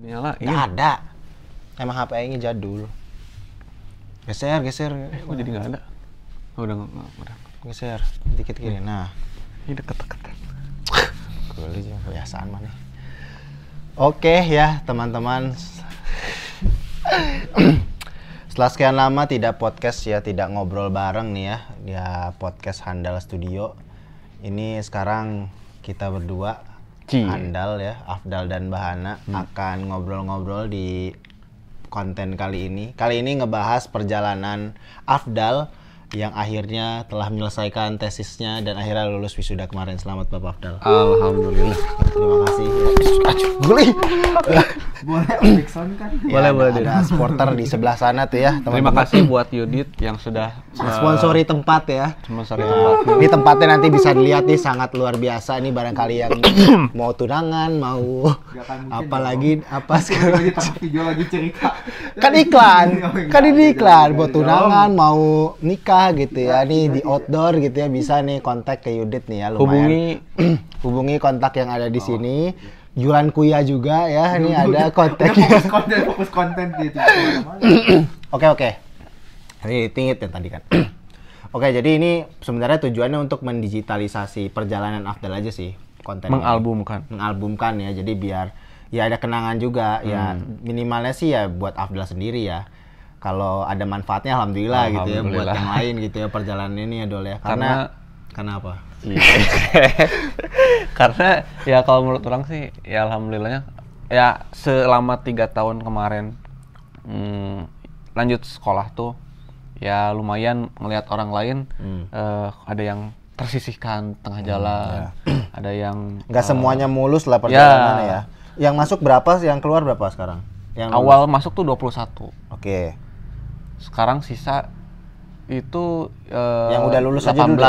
Nyalain. Nggak ada. Emang HP-nya jadul. Geser. Kok jadi nggak ada? Oh, udah. Geser dikit kiri. Nah, Ini deket-deket. boleh aja kebiasaan mah nih. Oke ya teman-teman. Setelah sekian lama tidak podcast ya, tidak ngobrol bareng nih ya podcast Handal Studio. Ini sekarang kita berdua, Handal ya, Afdal dan Bahana akan ngobrol-ngobrol di konten kali ini. Kali ini ngebahas perjalanan Afdal yang akhirnya telah menyelesaikan tesisnya dan akhirnya lulus wisuda kemarin. Selamat Bapak Afdal. Alhamdulillah. Terima kasih. Boleh. Boleh ambil sound kan? Ya, boleh. Ada supporter di sebelah sana tuh ya, Terima teman-teman. kasih buat Yudit yang sudah Sponsori tempat ya. sponsori tempat. Ini tempatnya nanti bisa dilihat nih, sangat luar biasa. Ini barangkali yang mau tunangan, mau Gak akan mungkin apalagi apa Lagi sekarang. tengah video lagi cerita. Kan iklan, kan ini iklan buat Beda tunangan, mau nikah gitu ya. Nih di outdoor gitu ya, bisa nih kontak ke Yudit nih ya, lumayan. Hubungi kontak yang ada di sini. Jualan kuya juga ya, ini ada kontaknya. Fokus konten gitu. Oke. Ini tingit ya tadi kan. Oke, jadi ini sebenarnya tujuannya untuk mendigitalisasi perjalanan Afdal aja sih konten. Mengalbumkan ya, jadi biar ya ada kenangan juga ya, minimalnya sih ya buat Afdal sendiri ya. Kalau ada manfaatnya alhamdulillah gitu ya buat yang lain gitu ya perjalanan ini ya Dol ya. Karena apa? Karena ya kalau menurut orang sih ya alhamdulillahnya ya selama 3 tahun kemarin lanjut sekolah tuh ya lumayan ngelihat orang lain ada yang tersisihkan tengah jalan, ada yang nggak semuanya mulus lah perjalanannya ya. Yang masuk berapa, yang keluar berapa sekarang? Yang awal masuk tuh 21. Oke. Sekarang sisa itu yang udah lulus 18. aja dulu.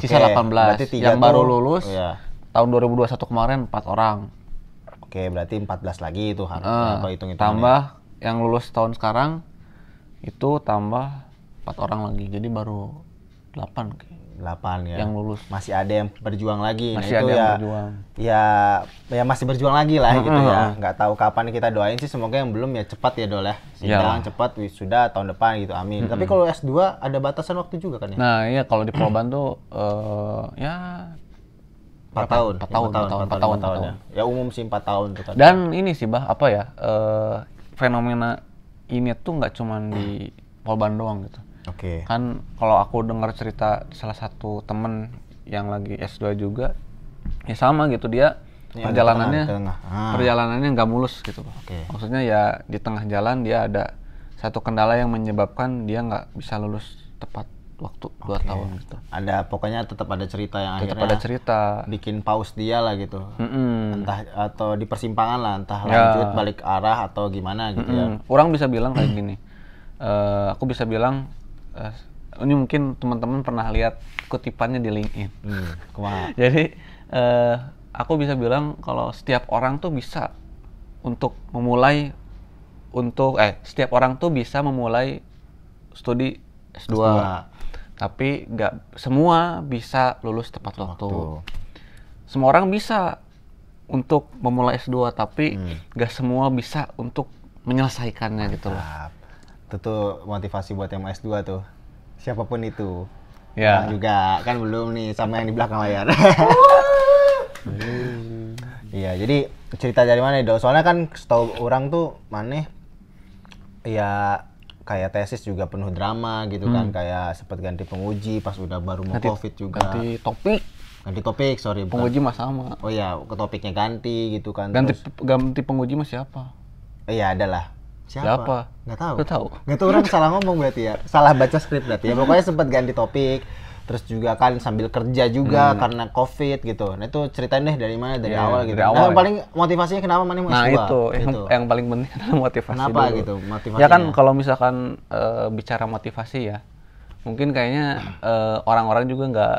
Sisa Oke, 18. berarti 3 Yang baru tuh, lulus tahun 2021 kemarin 4 orang. Oke, berarti 14 lagi itu harusnya apa hitung-hitungannya. Tambah yang lulus tahun sekarang itu tambah 4 orang lagi. Jadi baru 8 kayak. 8 ya. Yang lulus. Masih ada yang berjuang lagi. Masih nah, ada itu yang ya, berjuang. Ya masih berjuang lagi lah gitu ya. Nggak tahu kapan kita doain sih, semoga yang belum ya cepat ya Dol ya. Sidang cepat, wisuda tahun depan gitu. Amin. Tapi kalau S2 ada batasan waktu juga kan ya? Nah, iya kalau di Polban tuh ya 4 tahun. 4 tahun ya. Ya umum sih 4 tahun tuh kan. Dan ini sih Bah, apa ya? Fenomena ini tuh nggak cuman di Polban doang gitu. Oke. Kan kalau aku dengar cerita salah satu temen yang lagi S2 juga, ya sama gitu dia Ini perjalanannya nggak mulus gitu. Oke. Maksudnya ya di tengah jalan dia ada satu kendala yang menyebabkan dia nggak bisa lulus tepat waktu 2 tahun gitu. Ada pokoknya tetap ada cerita yang Tetap akhirnya ada cerita. bikin pause dia lah gitu. Entah atau di persimpangan lah, entah lanjut balik arah atau gimana gitu ya. Orang bisa bilang kayak gini. Aku bisa bilang ini mungkin teman-teman pernah lihat kutipannya di LinkedIn. Kumaha. Jadi aku bisa bilang kalau setiap orang tuh bisa setiap orang tuh bisa memulai studi S2. Tapi nggak semua bisa lulus tepat waktu. Semua orang bisa untuk memulai S2, tapi nggak semua bisa untuk menyelesaikannya gitu loh. Itu tuh motivasi buat yang S2 tuh. Siapapun itu. Ya. Yang juga kan belum nih sama yang di belakang layar. Iya, jadi cerita dari mana Dol? Soalnya kan setahu orang tuh Maneh ya kayak tesis juga penuh drama gitu kan, kayak sempat ganti penguji pas udah baru mau Covid juga. Ganti topik, sorry. bukan. penguji mah sama. Oh iya, ke topiknya ganti gitu kan. Ganti penguji mah siapa? Iya, adalah. Siapa? Nggak tahu. Nggak tahu orang salah ngomong berarti ya. Salah baca skrip berarti ya. Pokoknya sempat ganti topik. Terus juga kan sambil kerja juga karena Covid gitu. Nah itu ceritain deh dari mana, dari awal gitu. Dari awal, nah, paling motivasinya kenapa Maneh mau S2? itu yang paling penting adalah motivasi. Kenapa dulu. gitu motivasinya? Ya kan kalau misalkan bicara motivasi ya, mungkin kayaknya orang-orang juga nggak,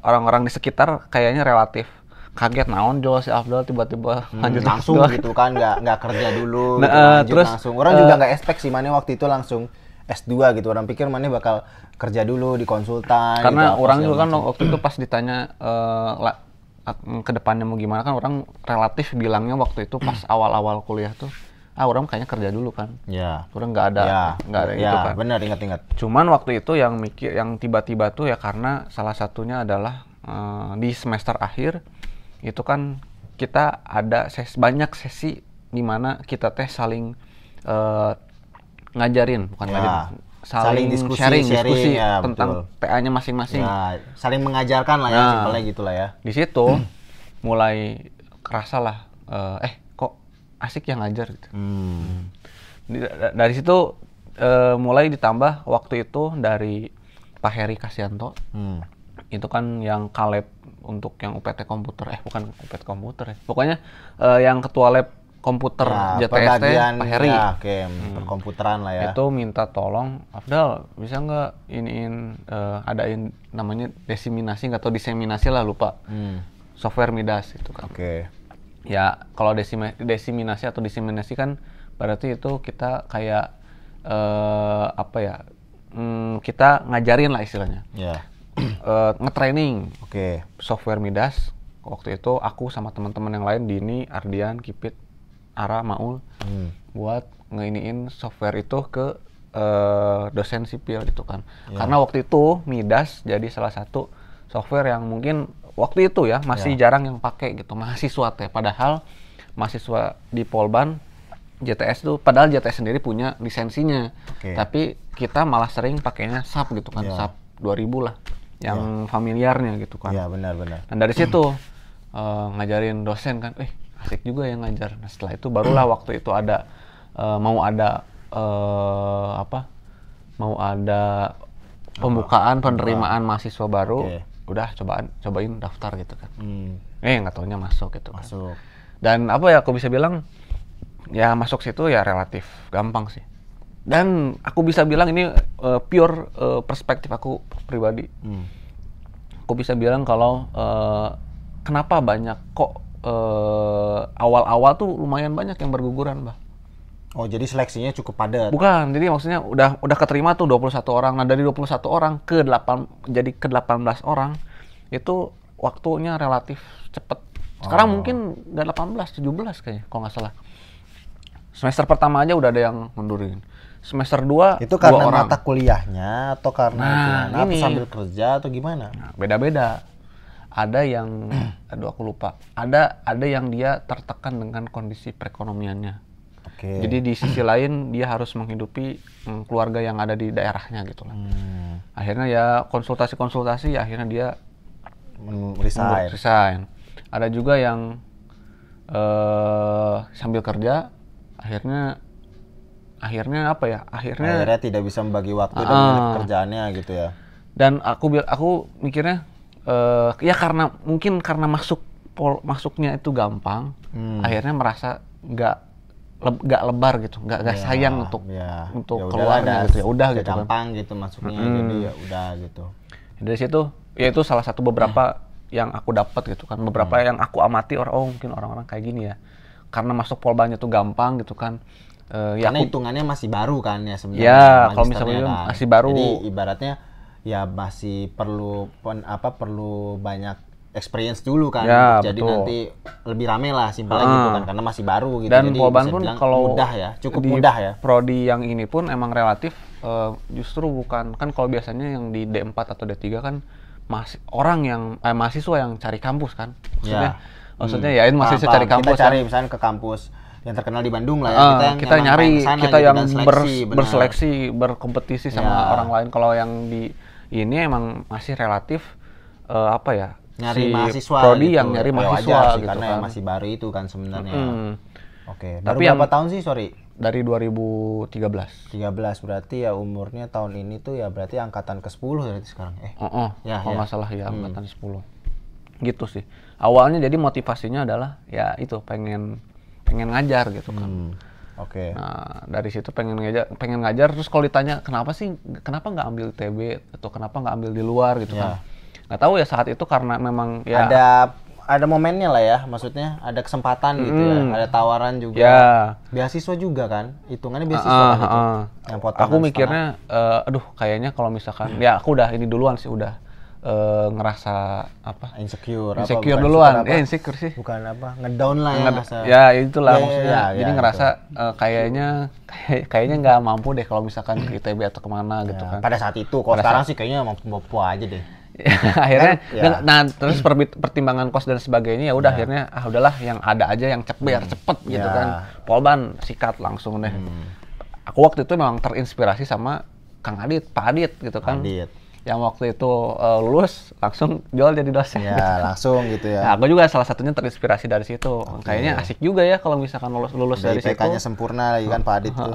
orang-orang di sekitar kayaknya relatif kaget naon Jo si Afdal tiba-tiba lanjut langsung S2. gitu kan, nggak kerja dulu Nah, gitu, lanjut terus langsung. Orang juga nggak expect sih Maneh waktu itu langsung S2 gitu. Orang pikir Maneh bakal kerja dulu di konsultan. Karena gitu, orang juga kan waktu itu pas ditanya kedepannya mau gimana kan orang relatif bilangnya waktu itu pas awal-awal kuliah tuh orang kayaknya kerja dulu kan. Ya. Orang nggak ada itu kan. Benar, ingat-ingat. Cuman waktu itu yang tiba-tiba tuh ya karena salah satunya adalah di semester akhir itu kan kita ada banyak sesi di mana kita teh saling ngajarin, bukan ngajarin, saling sharing diskusi ya, tentang TA-nya masing-masing. Ya, saling mengajarkan lah ya, simpelnya gitulah ya. Di situ mulai kerasa lah, kok asik yang ngajar gitu. Dari situ mulai ditambah waktu itu dari Pak Heri Kasyanto. Itu kan yang kaleb untuk yang UPT komputer, bukan UPT komputer ya. Pokoknya yang ketua lab komputer JTST Pak Heri. Ya, perkomputeran lah ya. Itu minta tolong, Afdal bisa nggak adain namanya diseminasi atau diseminasi lah lupa. Software Midas itu kan. Ya kalau diseminasi atau diseminasi kan berarti itu kita kayak kita ngajarin lah istilahnya. Ngetraining software Midas. Waktu itu aku sama teman-teman yang lain, Dini, Ardian, Kipit, Ara, Maul, buat ngeiniin software itu ke dosen sipil gitu kan. Karena waktu itu Midas jadi salah satu software yang mungkin waktu itu ya masih jarang yang pakai gitu, mahasiswa teh. Padahal mahasiswa di Polban JTS tuh, padahal JTS sendiri punya lisensinya, tapi kita malah sering pakainya SAP gitu kan, SAP 2000 lah, yang familiarnya gitu kan. Iya benar-benar. Dan dari situ ngajarin dosen kan, asik juga yang ngajar. Nah setelah itu barulah waktu itu ada mau ada pembukaan penerimaan mahasiswa baru, udah cobain daftar gitu kan. Nggak taunya masuk gitu kan. Dan aku bisa bilang ya masuk situ ya relatif gampang sih. Dan aku bisa bilang ini pure perspektif aku pribadi. Aku bisa bilang kalau kenapa banyak kok awal-awal tuh lumayan banyak yang berguguran, Bah. Oh, jadi seleksinya cukup padat. Bukan, jadi maksudnya udah keterima tuh 21 orang. Nah, dari 21 orang jadi ke 18 orang itu waktunya relatif cepet. Sekarang mungkin udah 18, 17 kayaknya kalau nggak salah. Semester pertama aja udah ada yang mundurin. Semester 2 itu karena 2 orang. Mata kuliahnya atau karena atau sambil kerja atau gimana? Nah, beda-beda. Ada yang aku lupa. Ada yang dia tertekan dengan kondisi perekonomiannya. Jadi di sisi lain dia harus menghidupi keluarga yang ada di daerahnya gitu lah. Akhirnya ya konsultasi akhirnya dia resign. Ada juga yang sambil kerja akhirnya tidak bisa membagi waktu dengan pekerjaannya gitu ya. Dan aku mikirnya ya karena masuknya itu gampang, akhirnya merasa nggak lebar gitu, nggak sayang untuk keluarnya gitu, ya udah gitu kan. Gampang gitu masuknya, jadi ya udah gitu. Dari situ ya itu salah satu beberapa yang aku dapat gitu kan, beberapa yang aku amati mungkin orang-orang kayak gini ya, karena masuk Polbannya tuh gampang gitu kan. Karena hitungannya masih baru kan ya sebenarnya. Ya kalau misalnya kan masih baru. Jadi ibaratnya ya masih perlu banyak experience dulu kan, jadi betul. Nanti lebih rame lah simpelnya gitu kan, karena masih baru gitu. Dan jadi Polban pun kalau cukup mudah ya. Prodi yang ini pun emang relatif justru bukan kan, kalau biasanya yang di D4 atau D3 kan mahasiswa yang cari kampus kan. Maksudnya ya ini mahasiswa cari kampus. Kita cari misalnya ke kampus yang terkenal di Bandung lah ya. Kita yang berseleksi, berkompetisi sama orang lain. Kalau yang di ini emang masih relatif nyari mahasiswa prodi gitu. yang nyari mahasiswa sih, gitu karena kan. yang masih baru itu kan sebenarnya. Baru tapi berapa tahun sih, sorry? Dari 2013. 13 berarti ya umurnya tahun ini tuh ya berarti angkatan ke-10 berarti sekarang. Kalau nggak salah ya angkatan 10. Gitu sih. Awalnya jadi motivasinya adalah ya itu pengen ngajar gitu kan. Nah, dari situ pengen ngajar terus kalau ditanya kenapa nggak ambil TB atau kenapa nggak ambil di luar gitu kan. Nggak tahu ya saat itu karena memang ya ada momennya lah ya, maksudnya ada kesempatan gitu ya, ada tawaran juga, beasiswa juga kan, hitungannya beasiswa gitu. Yang aku mikirnya, kayaknya kalau misalkan ya aku udah ini duluan sih, udah ngerasa apa? Insecure Insecure duluan. Ya insecure sih. Bukan apa? Ngedown lah ya. Ya itulah maksudnya. Ya, jadi ya, ngerasa kayaknya nggak mampu deh kalau misalkan ke ITB atau kemana gitu kan. Pada saat itu, kalau sekarang sih kayaknya mampu aja deh. Akhirnya nah terus pertimbangan kos dan sebagainya ya udah akhirnya udahlah yang ada aja yang biar cepet gitu kan. Polban sikat langsung deh. Aku waktu itu memang terinspirasi sama Kang Adit, Pak Adit gitu kan. Yang waktu itu lulus langsung jual jadi dosen. Ya, gitu. Langsung gitu ya. Nah, aku juga salah satunya terinspirasi dari situ. Kayaknya asik juga ya kalau misalkan lulus dari situ. IPK-nya sempurna lagi kan Pak Adit tuh.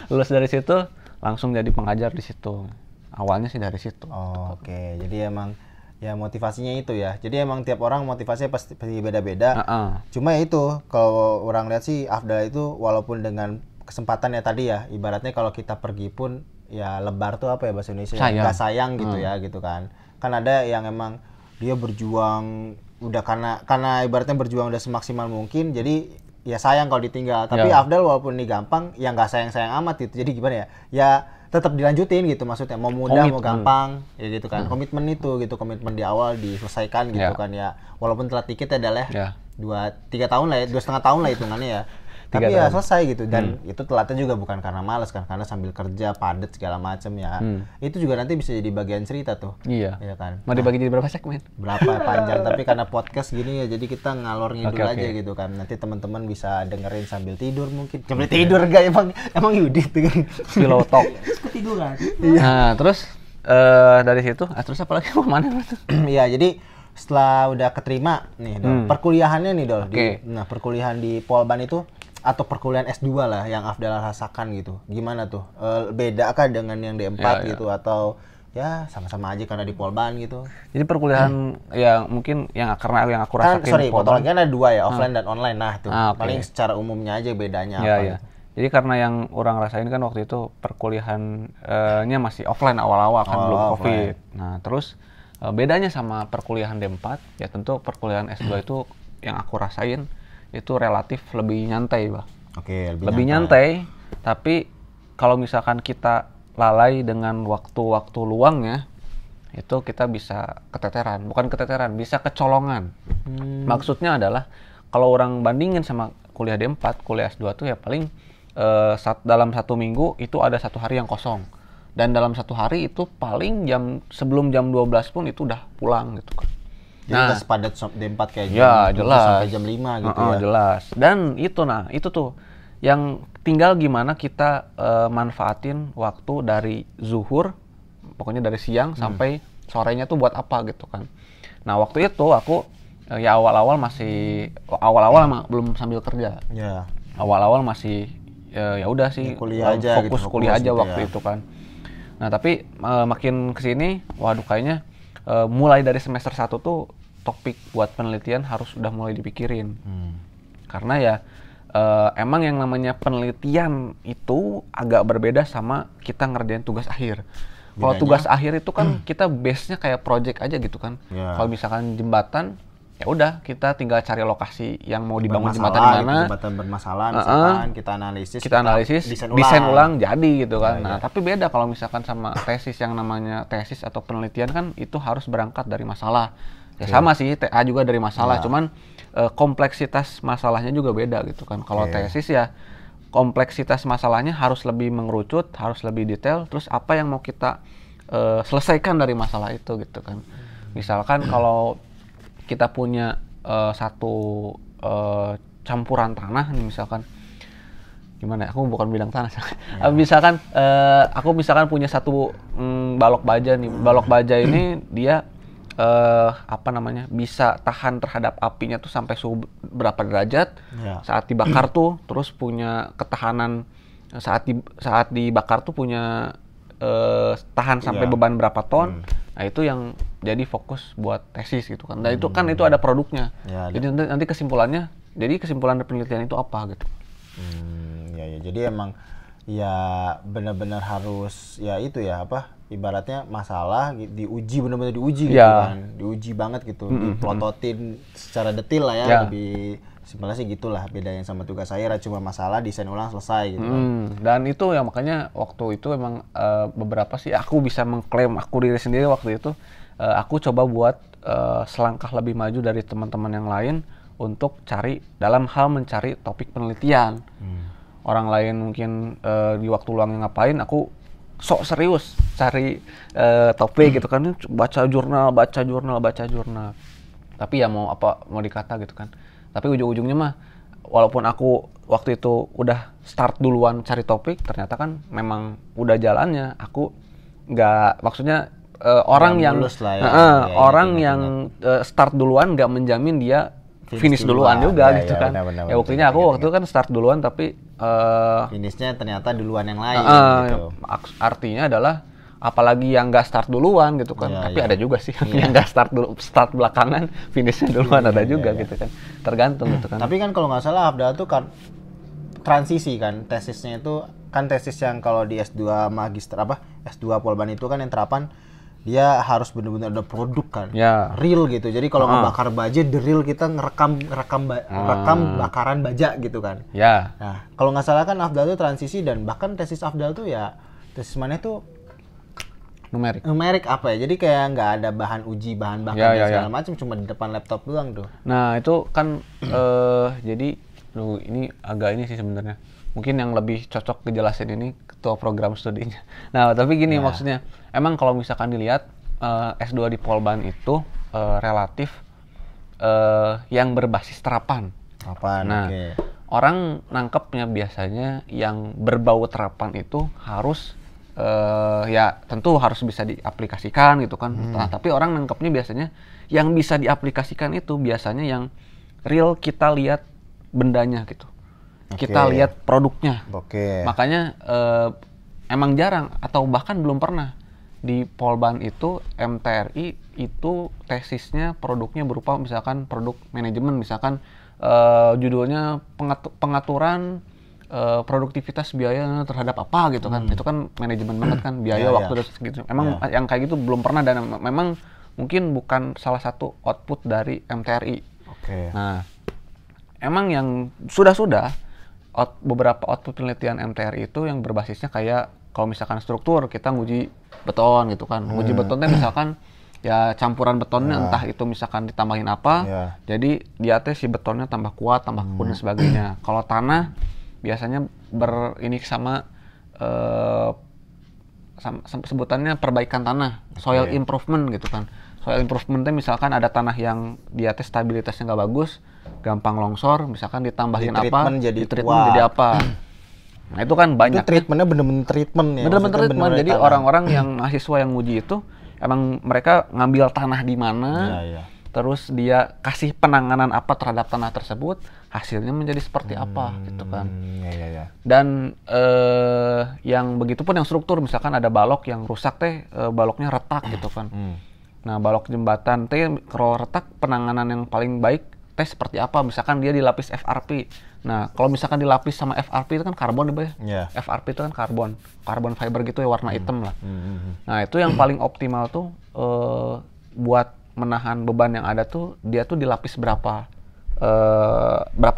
Lulus dari situ langsung jadi pengajar di situ. Awalnya sih dari situ. Oke. Jadi emang ya motivasinya itu ya. Jadi emang tiap orang motivasinya pasti beda-beda. Cuma ya itu kalau orang lihat sih Afdal itu walaupun dengan kesempatan ya tadi ya, ibaratnya kalau kita pergi pun ya lebar tuh apa ya bahasa Indonesia? Nggak sayang gitu ya gitu kan. Kan ada yang emang dia berjuang udah karena ibaratnya berjuang udah semaksimal mungkin, jadi ya sayang kalau ditinggal. Tapi Afdal walaupun ini gampang, ya nggak sayang-sayang amat gitu. Jadi gimana ya? Ya tetap dilanjutin gitu maksudnya. Mau mudah mau gampang ya gitu kan. Komitmen itu gitu, komitmen di awal diselesaikan gitu kan ya. Walaupun telat dikit ya Dal ya. 2-3 tahun lah ya, 2,5 tahun lah hitungannya ya. Tapi ya selesai gitu dan itu telatnya juga bukan karena malas kan, karena sambil kerja padat segala macam ya. Itu juga nanti bisa jadi bagian cerita tuh. Iya. Ya kan. Mau dibagi jadi berapa segmen? Berapa panjang tapi karena podcast gini ya jadi kita ngalor ngidul aja gitu kan. Nanti teman-teman bisa dengerin sambil tidur mungkin. Sambil tidur enggak emang Yudit tuh kan. Pillow talk. Ketiduran. Nah, terus dari situ terus apa lagi mau mana? Iya, jadi setelah udah keterima nih Dol, perkuliahannya nih Dol. Nah, perkuliahan di Polban itu atau perkuliahan S2 lah yang Afdal rasakan gitu. Gimana tuh? Beda kah dengan yang D4 gitu atau ya sama-sama aja karena di Polban gitu? Jadi perkuliahan ya mungkin karena yang aku rasain Sorry, potong lagi kan ada dua ya, offline dan online. Nah, tuh paling secara umumnya aja bedanya apa. Iya. Jadi karena yang orang rasain kan waktu itu perkuliahannya masih offline awal-awal kan belum Covid. Nah, terus bedanya sama perkuliahan D4 ya tentu perkuliahan S2 itu yang aku rasain itu relatif lebih nyantai, Bang. Oke, lebih nyantai, tapi kalau misalkan kita lalai dengan waktu-waktu luangnya, itu kita bisa keteteran. Bukan keteteran, bisa kecolongan. Maksudnya adalah, kalau orang bandingin sama kuliah D4, kuliah S2 tuh ya paling dalam 1 minggu itu ada 1 hari yang kosong. Dan dalam 1 hari itu paling sebelum jam 12 pun itu udah pulang gitu kan. Jadi nggak sepadat D4 kayak ya, jam jelas. sampai jam 5 gitu ya. Jelas. Dan itu tuh yang tinggal gimana kita manfaatin waktu dari zuhur, pokoknya dari siang sampai sorenya tuh buat apa gitu kan. Nah, waktu itu aku ya awal-awal emang belum sambil kerja. Ya. Awal-awal masih ya udah sih kuliah aja fokus gitu, kuliah aja gitu waktu itu kan. Nah, tapi makin kesini waduh kayaknya mulai dari semester 1 tuh topik buat penelitian harus udah mulai dipikirin. Karena ya emang yang namanya penelitian itu agak berbeda sama kita ngerjain tugas akhir. Kalau tugas akhir itu kan kita base-nya kayak project aja gitu kan. Kalau misalkan jembatan, ya udah kita tinggal cari lokasi yang mau dibangun jembatan di mana. Jembatan bermasalah misalkan kita analisis, desain ulang jadi gitu kan. Nah, tapi beda kalau misalkan sama tesis, yang namanya tesis atau penelitian kan itu harus berangkat dari masalah. Ya sama sih, TA juga dari masalah, cuman kompleksitas masalahnya juga beda gitu kan. Kalau tesis ya kompleksitas masalahnya harus lebih mengerucut, harus lebih detail, terus apa yang mau kita selesaikan dari masalah itu gitu kan. Misalkan kalau kita punya satu campuran tanah nih misalkan, gimana ya, aku bukan bilang tanah. Misalkan aku punya satu balok baja nih. Balok baja ini dia bisa tahan terhadap apinya tuh sampai suhu berapa derajat. Saat dibakar tuh terus punya ketahanan saat dibakar tuh punya tahan sampai beban berapa ton. Nah, itu yang jadi fokus buat tesis gitu kan. Nah, itu ada produknya. Jadi nanti kesimpulan dari penelitian itu apa gitu. Jadi emang ya benar-benar harus ya itu ya ibaratnya masalah benar-benar diuji gitu kan. Diuji banget gitu, diplototin secara detail lah ya. Lebih simpelnya sih gitulah, bedanya sama tugas akhir cuma masalah desain ulang selesai gitu kan. Dan itu ya makanya waktu itu emang beberapa sih aku bisa mengklaim aku diri sendiri waktu itu aku coba buat selangkah lebih maju dari teman-teman yang lain untuk cari dalam hal mencari topik penelitian. Orang lain mungkin di waktu luangnya ngapain, aku sok serius cari topik gitu kan, baca jurnal. Tapi ya mau dikata gitu kan. Tapi ujung-ujungnya mah walaupun aku waktu itu udah start duluan cari topik, ternyata kan memang udah jalannya. Aku nggak, maksudnya orang yang start duluan nggak menjamin dia finish duluan juga gitu kan. Benar, buktinya aku waktu itu kan start duluan tapi finishnya ternyata duluan yang lain gitu. Artinya adalah apalagi yang nggak start duluan gitu kan. Tapi ada juga sih yang nggak start belakangan, finishnya duluan ada juga gitu kan. Tergantung gitu kan. Tapi kan kalau nggak salah Afdal tuh kan transisi kan, tesisnya itu kan tesis yang kalau di S2 magister S2 Polban itu kan yang terapan dia harus benar-benar ada produk kan, real gitu. Jadi kalau ngebakar baja, the real kita rekam bakaran baja gitu kan. Nah, kalau nggak salah kan Afdal tuh transisi, dan bahkan tesis Afdal tuh ya tesis mana tuh numerik apa ya? Jadi kayak nggak ada bahan uji, bahan bakar dan segala macam, cuma di depan laptop doang tuh. Nah itu kan jadi ini agak ini sih sebenarnya. Mungkin yang lebih cocok ngejelasin ini ketua program studinya. Nah, tapi gini maksudnya, emang kalau misalkan dilihat S2 di Polban itu relatif yang berbasis terapan. Nah, orang nangkepnya biasanya yang berbau terapan itu harus ya tentu harus bisa diaplikasikan gitu kan. Nah, tapi orang nangkepnya biasanya yang bisa diaplikasikan itu biasanya yang real kita lihat bendanya gitu. Kita lihat produknya. Makanya emang jarang atau bahkan belum pernah di Polban itu MTRI itu tesisnya produknya berupa misalkan produk manajemen, misalkan judulnya pengaturan produktivitas biaya terhadap apa gitu kan. Itu kan manajemen banget kan, biaya waktu dan segitu. Emang yang kayak gitu belum pernah, dan memang mungkin bukan salah satu output dari MTRI. Nah, emang yang sudah beberapa output penelitian MTRI itu yang berbasisnya kayak kalau misalkan struktur kita nguji beton gitu kan. Nguji betonnya misalkan ya campuran betonnya entah itu misalkan ditambahin apa. Jadi dia si betonnya tambah kuat, tambah kekun dan sebagainya. Kalau tanah biasanya sama sebutannya perbaikan tanah, soil improvement gitu kan. Soil improvementnya misalkan ada tanah yang di atas stabilitasnya nggak bagus, gampang longsor, misalkan ditambahin di treatment jadi apa. Nah itu kan banyak. Itu treatmentnya bener-bener treatment ya. Bener-bener treatment. Jadi orang-orang yang mahasiswa yang nguji itu emang mereka ngambil tanah di mana, terus dia kasih penanganan apa terhadap tanah tersebut, hasilnya menjadi seperti apa gitu kan. Dan yang begitu pun yang struktur, misalkan ada balok yang rusak baloknya retak gitu kan. Nah, balok jembatan kalau retak, penanganan yang paling baik seperti apa? Misalkan dia dilapis FRP. Nah, kalau misalkan dilapis sama FRP itu kan karbon ya. FRP itu kan karbon fiber gitu ya, warna hitam lah. Nah, itu yang paling optimal tuh buat menahan beban yang ada tuh, dia tuh dilapis berapa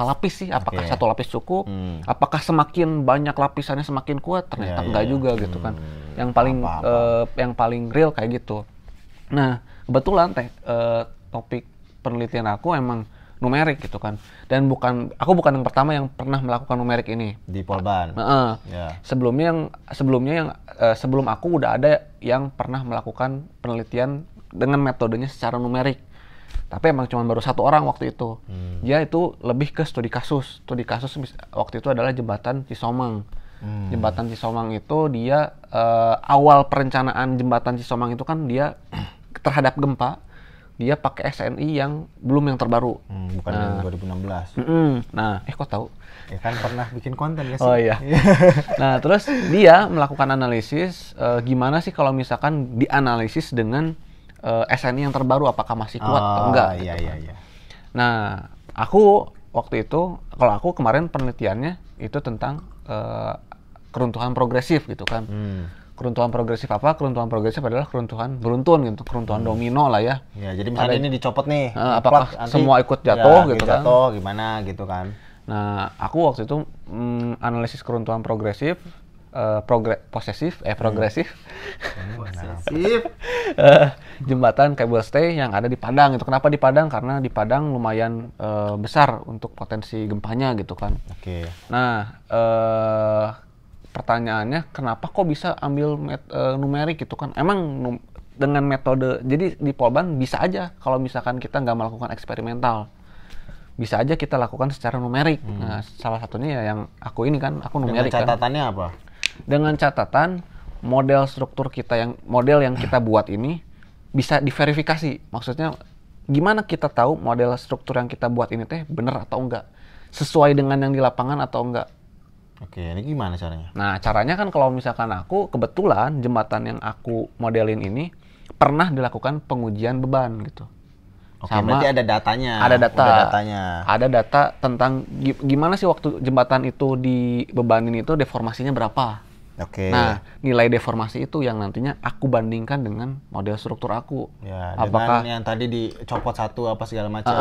lapis sih? Apakah satu lapis cukup? Apakah semakin banyak lapisannya semakin kuat? Ternyata enggak juga gitu kan. Yang paling real kayak gitu. Nah, kebetulan topik penelitian aku emang numerik gitu kan. Dan aku bukan yang pertama yang pernah melakukan numerik ini di Polban. Sebelum aku udah ada yang pernah melakukan penelitian dengan metodenya secara numerik. Tapi emang cuma baru satu orang waktu itu. Dia itu lebih ke studi kasus. Studi kasus waktu itu adalah jembatan Cisomang. Jembatan Cisomang itu dia awal perencanaan jembatan Cisomang itu kan dia terhadap gempa, dia pakai SNI yang belum yang terbaru. Bukan yang 2016. Nah, kok tahu? Ya kan pernah bikin konten ya sih. Oh iya. Nah, terus dia melakukan analisis gimana sih kalau misalkan dianalisis dengan SNI yang terbaru, apakah masih kuat atau enggak? Iya. Nah, aku waktu itu, kalau aku kemarin penelitiannya itu tentang keruntuhan progresif gitu kan. Keruntuhan progresif apa? Keruntuhan progresif adalah keruntuhan beruntun gitu, keruntuhan domino lah ya. Ya, jadi misalnya ini dicopot nih, apakah semua ikut jatuh gitu kan? Jatuh gimana gitu kan? Nah, aku waktu itu analisis keruntuhan progresif, progresif. Sip. Jembatan kabel stay yang ada di Padang itu. Kenapa di Padang? Karena di Padang lumayan besar untuk potensi gempanya gitu kan. Oke. Nah, pertanyaannya kenapa kok bisa ambil numerik gitu kan? Emang dengan metode, jadi di Polban bisa aja kalau misalkan kita nggak melakukan eksperimental, bisa aja kita lakukan secara numerik. Nah, salah satunya ya yang aku ini kan, aku numerik kan. Dengan catatannya apa? Dengan catatan model struktur kita model yang kita buat ini bisa diverifikasi. Maksudnya gimana kita tahu model struktur yang kita buat ini teh bener atau enggak, sesuai dengan yang di lapangan atau enggak. Oke, ini gimana caranya? Nah, caranya kan kalau misalkan aku kebetulan jembatan yang aku modelin ini pernah dilakukan pengujian beban gitu. Oke, berarti ada datanya. Ada data. Udah datanya. Ada data tentang gimana sih waktu jembatan itu dibebanin itu deformasinya berapa. Oke. Nah, nilai deformasi itu yang nantinya aku bandingkan dengan model struktur aku. Ya, Apakah dengan yang tadi dicopot satu apa segala macam.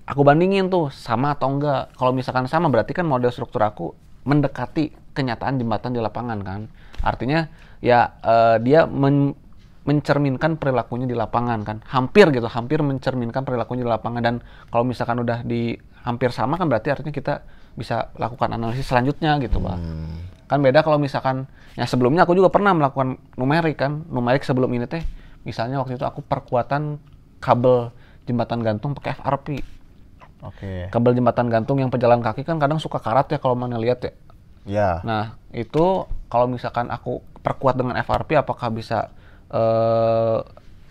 aku bandingin tuh sama atau enggak. Kalau misalkan sama berarti kan model struktur aku mendekati kenyataan jembatan di lapangan kan. Artinya ya dia mencerminkan perilakunya di lapangan kan, hampir mencerminkan perilakunya di lapangan. Dan kalau misalkan udah di hampir sama kan berarti artinya kita bisa lakukan analisis selanjutnya gitu Pak. Kan beda kalau misalkan ya sebelumnya aku juga pernah melakukan numerik sebelum ini teh, misalnya waktu itu aku perkuatan kabel jembatan gantung pakai FRP. Oke. Kabel jembatan gantung yang pejalan kaki kan kadang suka karat ya kalau mana lihat ya. Ya. Nah itu kalau misalkan aku perkuat dengan FRP apakah bisa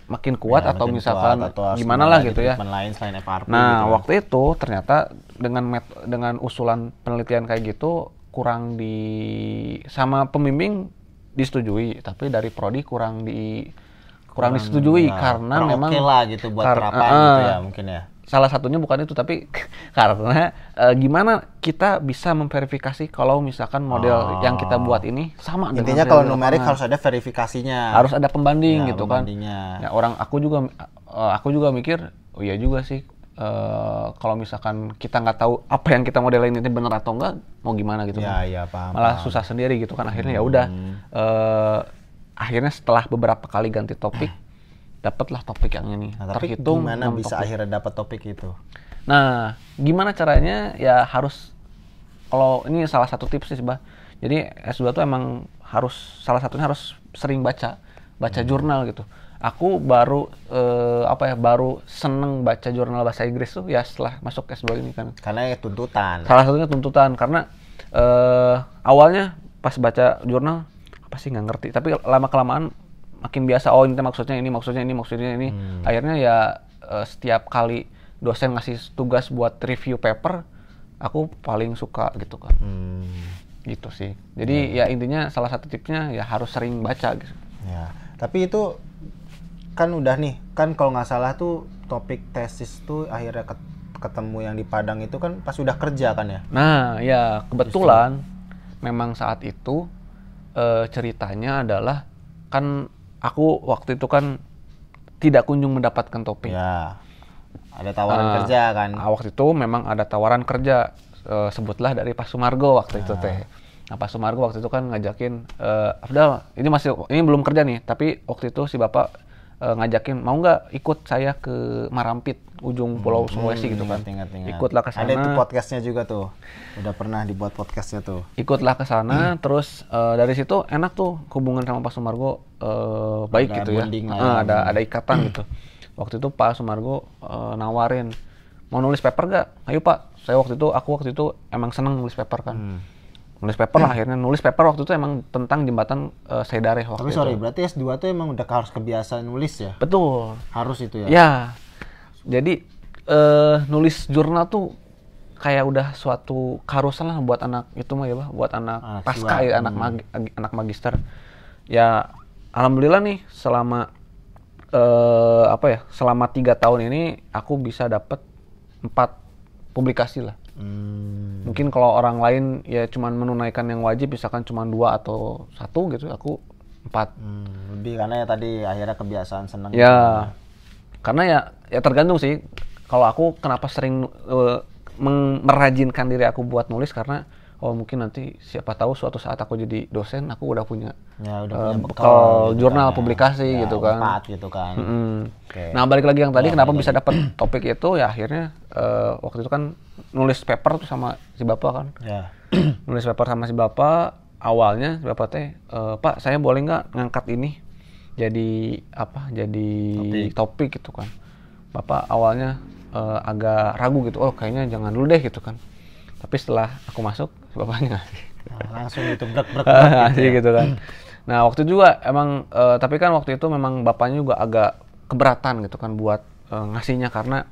makin kuat Ya, atau makin misalkan kuat, atau gimana lah gitu ya. Lain selain FRP Nah gitu. waktu itu ternyata dengan usulan penelitian kayak gitu kurang sama pembimbing disetujui, tapi dari prodi kurang disetujui ya, karena memang oke lah gitu buat terapan gitu ya mungkin ya. Salah satunya bukan itu, tapi karena gimana kita bisa memverifikasi kalau misalkan model yang kita buat ini sama dengan intinya kalau numerik harus ada verifikasinya, harus ada pembanding ya, gitu kan. Ya, aku juga mikir, oh iya juga sih, kalau misalkan kita nggak tahu apa yang kita modelin ini benar atau enggak, mau gimana gitu ya, kan. ya, paham, Malah paham. susah sendiri gitu kan. Akhirnya ya udah, akhirnya setelah beberapa kali ganti topik dapatlah topik yang ini. Nah, tapi terhitung gimana 6 bisa topik. akhirnya dapat topik itu? Nah, gimana caranya? Ya harus, kalau ini salah satu tips sih, Bah. Jadi S2 tuh emang salah satunya harus sering baca jurnal gitu. Aku baru baru seneng baca jurnal bahasa Inggris tuh ya setelah masuk S2 ini kan. Karena ya tuntutan. Salah satunya tuntutan karena awalnya pas baca jurnal apa sih nggak ngerti, tapi lama kelamaan makin biasa. Oh ini maksudnya ini. Akhirnya ya setiap kali dosen ngasih tugas buat review paper, aku paling suka gitu kan. Gitu sih. Jadi ya intinya salah satu tipsnya ya harus sering baca gitu. Ya. Tapi itu kan udah nih, kan kalau nggak salah tuh topik tesis tuh akhirnya ketemu yang di Padang itu kan pas udah kerja kan ya? Nah ya kebetulan memang saat itu ceritanya adalah kan aku waktu itu kan tidak kunjung mendapatkan topik. Ya. Ada tawaran kerja kan? Waktu itu memang ada tawaran kerja, sebutlah dari Pak Sumargo waktu itu teh. Nah Pak Sumargo waktu itu kan ngajakin, Afdal, ini belum kerja nih, tapi waktu itu si Bapak ngajakin, mau nggak ikut saya ke Marampit, ujung Pulau Sulawesi gitu kan. Ingat. Ikutlah ke sana. Ada itu podcastnya juga tuh. Udah pernah dibuat podcastnya tuh. Ikutlah ke sana, terus dari situ enak tuh hubungan sama Pak Sumargo, baik Ada gitu ya. bonding lah ya. Ada ikatan gitu. Waktu itu Pak Sumargo nawarin, mau nulis paper gak? Ayo Pak, aku waktu itu emang seneng nulis paper kan. Nulis paper lah, akhirnya nulis paper waktu itu emang tentang jembatan Seydare waktu Tapi itu. sorry, berarti S2 tuh emang udah harus kebiasaan nulis ya? Betul. Harus itu ya? Ya, jadi nulis jurnal tuh kayak udah suatu keharusan lah buat anak itu mah ya, buat anak pasca ya, anak magister. Ya, alhamdulillah nih selama selama 3 tahun ini aku bisa dapat 4 publikasi lah. Mungkin kalau orang lain ya cuman menunaikan yang wajib, misalkan cuman 2 atau 1 gitu, aku 4. Lebih karena ya tadi akhirnya kebiasaan seneng. Ya, gitu. Karena ya tergantung sih. Kalau aku kenapa sering merajinkan diri aku buat nulis, karena oh mungkin nanti siapa tahu suatu saat aku jadi dosen, aku udah punya punya bekal gitu jurnal kan, ya. publikasi Ya, gitu kan. Unpad gitu kan. Okay. Nah balik lagi yang tadi, kenapa bisa dapat dapat topik itu ya akhirnya waktu itu kan nulis paper tuh sama si bapak kan. Ya. Nulis paper sama si bapak, awalnya si bapak teh, Pak saya boleh nggak ngangkat ini jadi apa? Jadi topik gitu kan. Bapak awalnya agak ragu gitu, oh kayaknya jangan dulu deh gitu kan. Tapi setelah aku masuk, bapaknya ngasih. Langsung gitu brek ngasih gitu kan. Nah waktu juga emang, tapi kan waktu itu memang bapaknya juga agak keberatan gitu kan buat ngasihnya karena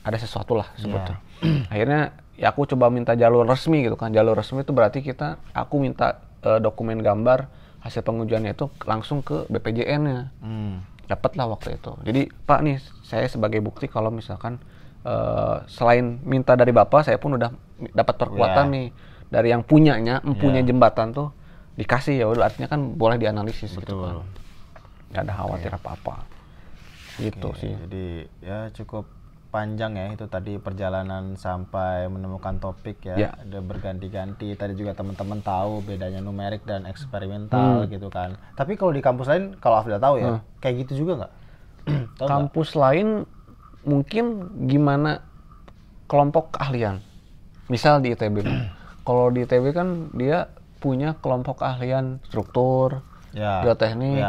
ada sesuatu lah sebetulnya. Akhirnya ya aku coba minta jalur resmi gitu kan. Jalur resmi itu berarti aku minta dokumen gambar hasil pengujiannya itu langsung ke BPJN-nya. Dapat lah waktu itu. Jadi Pak nih saya sebagai bukti kalau misalkan selain minta dari bapak, saya pun udah dapat perkuatan nih dari yang mempunyai jembatan tuh dikasih, ya udah artinya kan boleh dianalisis. Betul. Gitu kan. Nggak ada khawatir apa-apa. Gitu sih. Jadi ya cukup panjang ya itu tadi perjalanan sampai menemukan topik ya. Ada berganti-ganti. Tadi juga teman-teman tahu bedanya numerik dan eksperimental gitu kan. Tapi kalau di kampus lain, kalau Afdal tahu ya, kayak gitu juga nggak? Kampus lain mungkin gimana kelompok keahlian. Misal di ITB. Kalau di ITB kan dia punya kelompok keahlian struktur, geoteknik,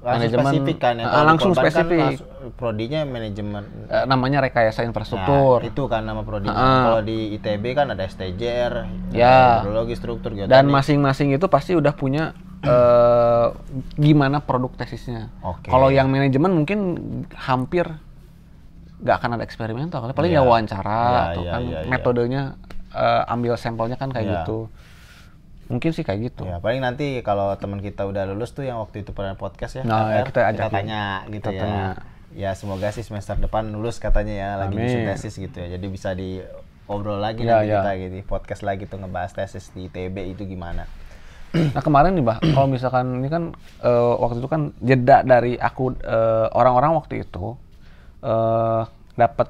manajemen, spesifik kan ya. Langsung spesifik. Kan, prodinya manajemen. Namanya rekayasa infrastruktur. Itu kan nama prodinya. Kalau di ITB kan ada STJR, hidrologi, struktur, geoteknik. Dan masing-masing itu pasti udah punya gimana produk tesisnya. Kalau yang manajemen mungkin hampir nggak akan ada eksperimental, paling ya wawancara atau kan metodenya ambil sampelnya kan kayak gitu. Mungkin sih kayak gitu. Ya, paling nanti kalau teman kita udah lulus tuh yang waktu itu pernah podcast ya. Nah, kita tanya gitu ya. Ya semoga sih semester depan lulus katanya ya, lagi bikin tesis gitu ya. Jadi bisa diobrol lagi nanti kita gitu, podcast lagi tuh ngebahas tesis di ITB itu gimana. Nah kemarin nih Bah, kalau misalkan ini kan waktu itu kan jeda dari aku, orang-orang waktu itu dapat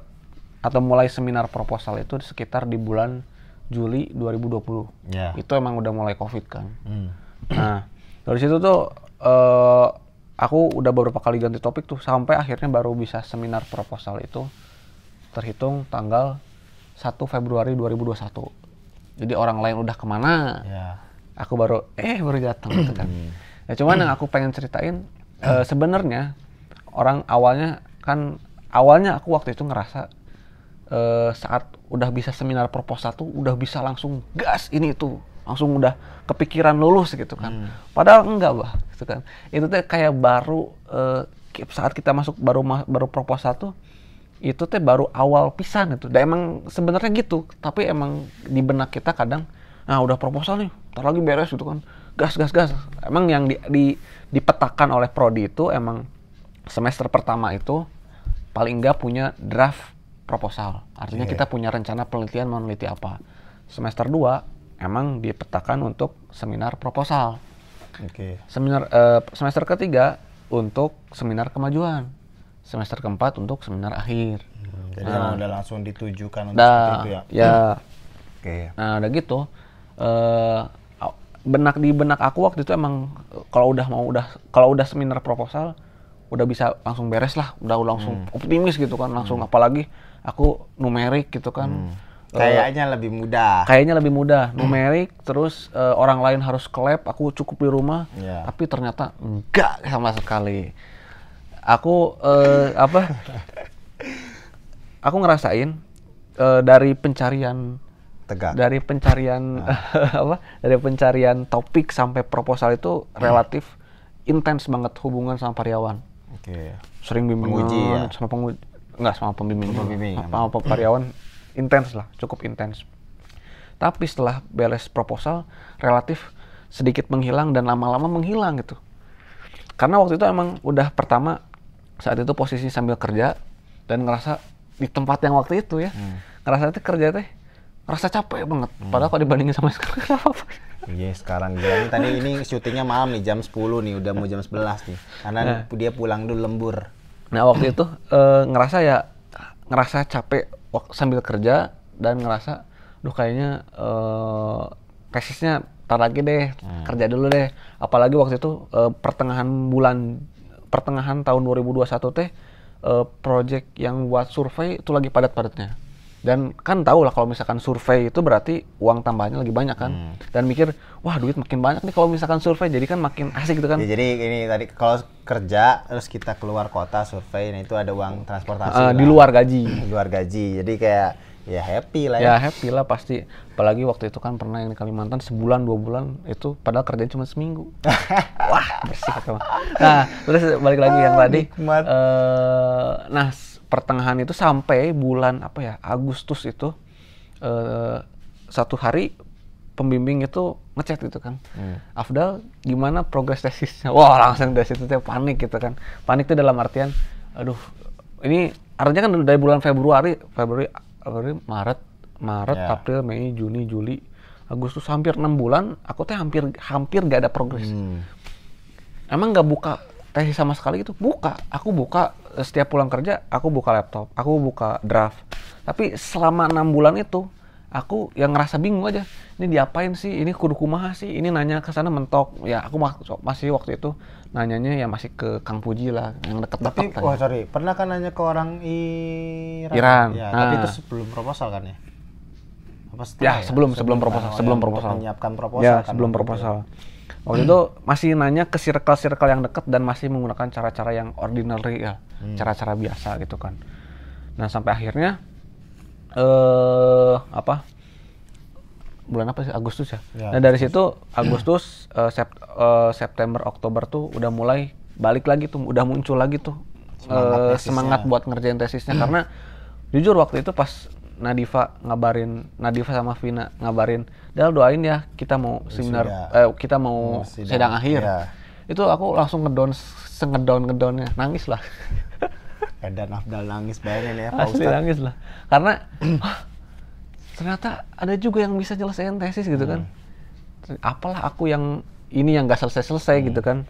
atau mulai seminar proposal itu sekitar di bulan Juli 2020. Itu emang udah mulai COVID kan. Nah dari situ tuh aku udah beberapa kali ganti topik tuh sampai akhirnya baru bisa seminar proposal itu terhitung tanggal 1 Februari 2021. Jadi orang lain udah kemana, aku baru datang gitu kan. Nah, cuman yang aku pengen ceritain sebenarnya orang awalnya aku waktu itu ngerasa saat udah bisa seminar proposal tuh udah bisa langsung gas ini tuh, langsung udah kepikiran lulus gitu kan. Padahal enggak Bah, gitu kan. Itu tuh kayak baru saat kita masuk baru proposal tuh itu tuh baru awal pisan itu. Dan emang sebenarnya gitu, tapi emang di benak kita kadang udah proposal nih, ntar lagi beres gitu kan. Gas. Emang yang dipetakan oleh prodi itu emang semester pertama itu paling enggak punya draft proposal. Artinya kita punya rencana penelitian mau meneliti apa. Semester 2 emang dipetakan untuk seminar proposal. Semester ketiga untuk seminar kemajuan. Semester keempat untuk seminar akhir. Jadi udah langsung ditujukan untuk seperti itu ya. Nah udah gitu. Di benak aku waktu itu emang kalau udah seminar proposal udah bisa langsung beres lah, udah langsung optimis gitu kan, langsung apalagi aku numerik gitu kan. Kayaknya lebih mudah. Numerik terus orang lain harus ke lab, aku cukup di rumah. Tapi ternyata enggak sama sekali. Aku aku ngerasain dari pencarian dari pencarian topik sampai proposal itu relatif intens banget hubungan sama karyawan. Sering bimbingan sama penguji, enggak sama pembimbing, sama karyawan intens lah, cukup intens. Tapi setelah beres proposal relatif sedikit menghilang dan lama-lama menghilang gitu. Karena waktu itu emang udah pertama saat itu posisi sambil kerja dan ngerasa di tempat yang waktu itu ya, ngerasa itu kerja teh ngerasa capek banget. Padahal kalau dibandingin sama sekarang apa-apa. Sekarang gila. Tadi ini syutingnya malam nih, jam 10 nih, udah mau jam 11 nih. Karena dia pulang dulu lembur. Nah waktu itu ngerasa capek sambil kerja dan ngerasa, kayaknya tesisnya ntar lagi deh, kerja dulu deh. Apalagi waktu itu pertengahan tahun 2021 teh project yang buat survei itu lagi padat-padatnya. Dan kan tahu lah kalau misalkan survei itu berarti uang tambahannya lagi banyak kan. Dan mikir, wah duit makin banyak nih kalau misalkan survei, jadi kan makin asik gitu kan. Ya, jadi ini tadi kalau kerja terus kita keluar kota survei, nah itu ada uang transportasi Di luar gaji. Di luar gaji. Jadi kayak ya happy lah ya. Ya happy lah pasti. Apalagi waktu itu kan pernah yang di Kalimantan sebulan 2 bulan itu padahal kerjanya cuma seminggu. Wah bersih kata. Nah terus balik lagi yang tadi. Nah pertengahan itu sampai bulan apa ya Agustus itu satu hari pembimbing itu ngechat gitu kan. Afdal gimana progres tesisnya? Wah langsung dari situ tuh panik gitu kan. Panik itu dalam artian aduh ini artinya kan dari bulan Februari, Maret, April, Mei, Juni, Juli, Agustus hampir 6 bulan aku teh hampir gak ada progres. Emang gak buka tesis sama sekali gitu? Aku buka setiap pulang kerja, aku buka laptop, aku buka draft. Tapi selama 6 bulan itu aku yang ngerasa bingung aja. Ini diapain sih? Ini kudu kumaha sih? Ini nanya ke sana mentok. Ya aku masih waktu itu nanyanya ya masih ke Kang Puji lah, yang deket-deket. Tapi pernah kan nanya ke orang Iran. Ya, tapi itu sebelum proposal kan ya? Apa ya, sebelum proposal, menyiapkan proposal ya, kan. sebelum proposal. Waktu itu masih nanya ke circle-circle yang dekat dan masih menggunakan cara-cara yang ordinary ya, cara-cara biasa gitu kan. Nah, sampai akhirnya bulan apa sih? Agustus ya. Nah, dari situ Agustus, September, Oktober tuh udah mulai balik lagi tuh, udah muncul lagi tuh semangat buat ngerjain tesisnya karena jujur waktu itu pas Nadifa sama Vina ngabarin, Dal doain ya kita mau seminar, kita mau sidang akhir. Ya. Itu aku langsung ngedownnya, nangis lah. Dan Afdal nangis, bayangin ya Pak Ustadz. Nangis lah, karena ternyata ada juga yang bisa nyelesain tesis gitu kan. Apalah aku yang ini yang gak selesai gitu kan.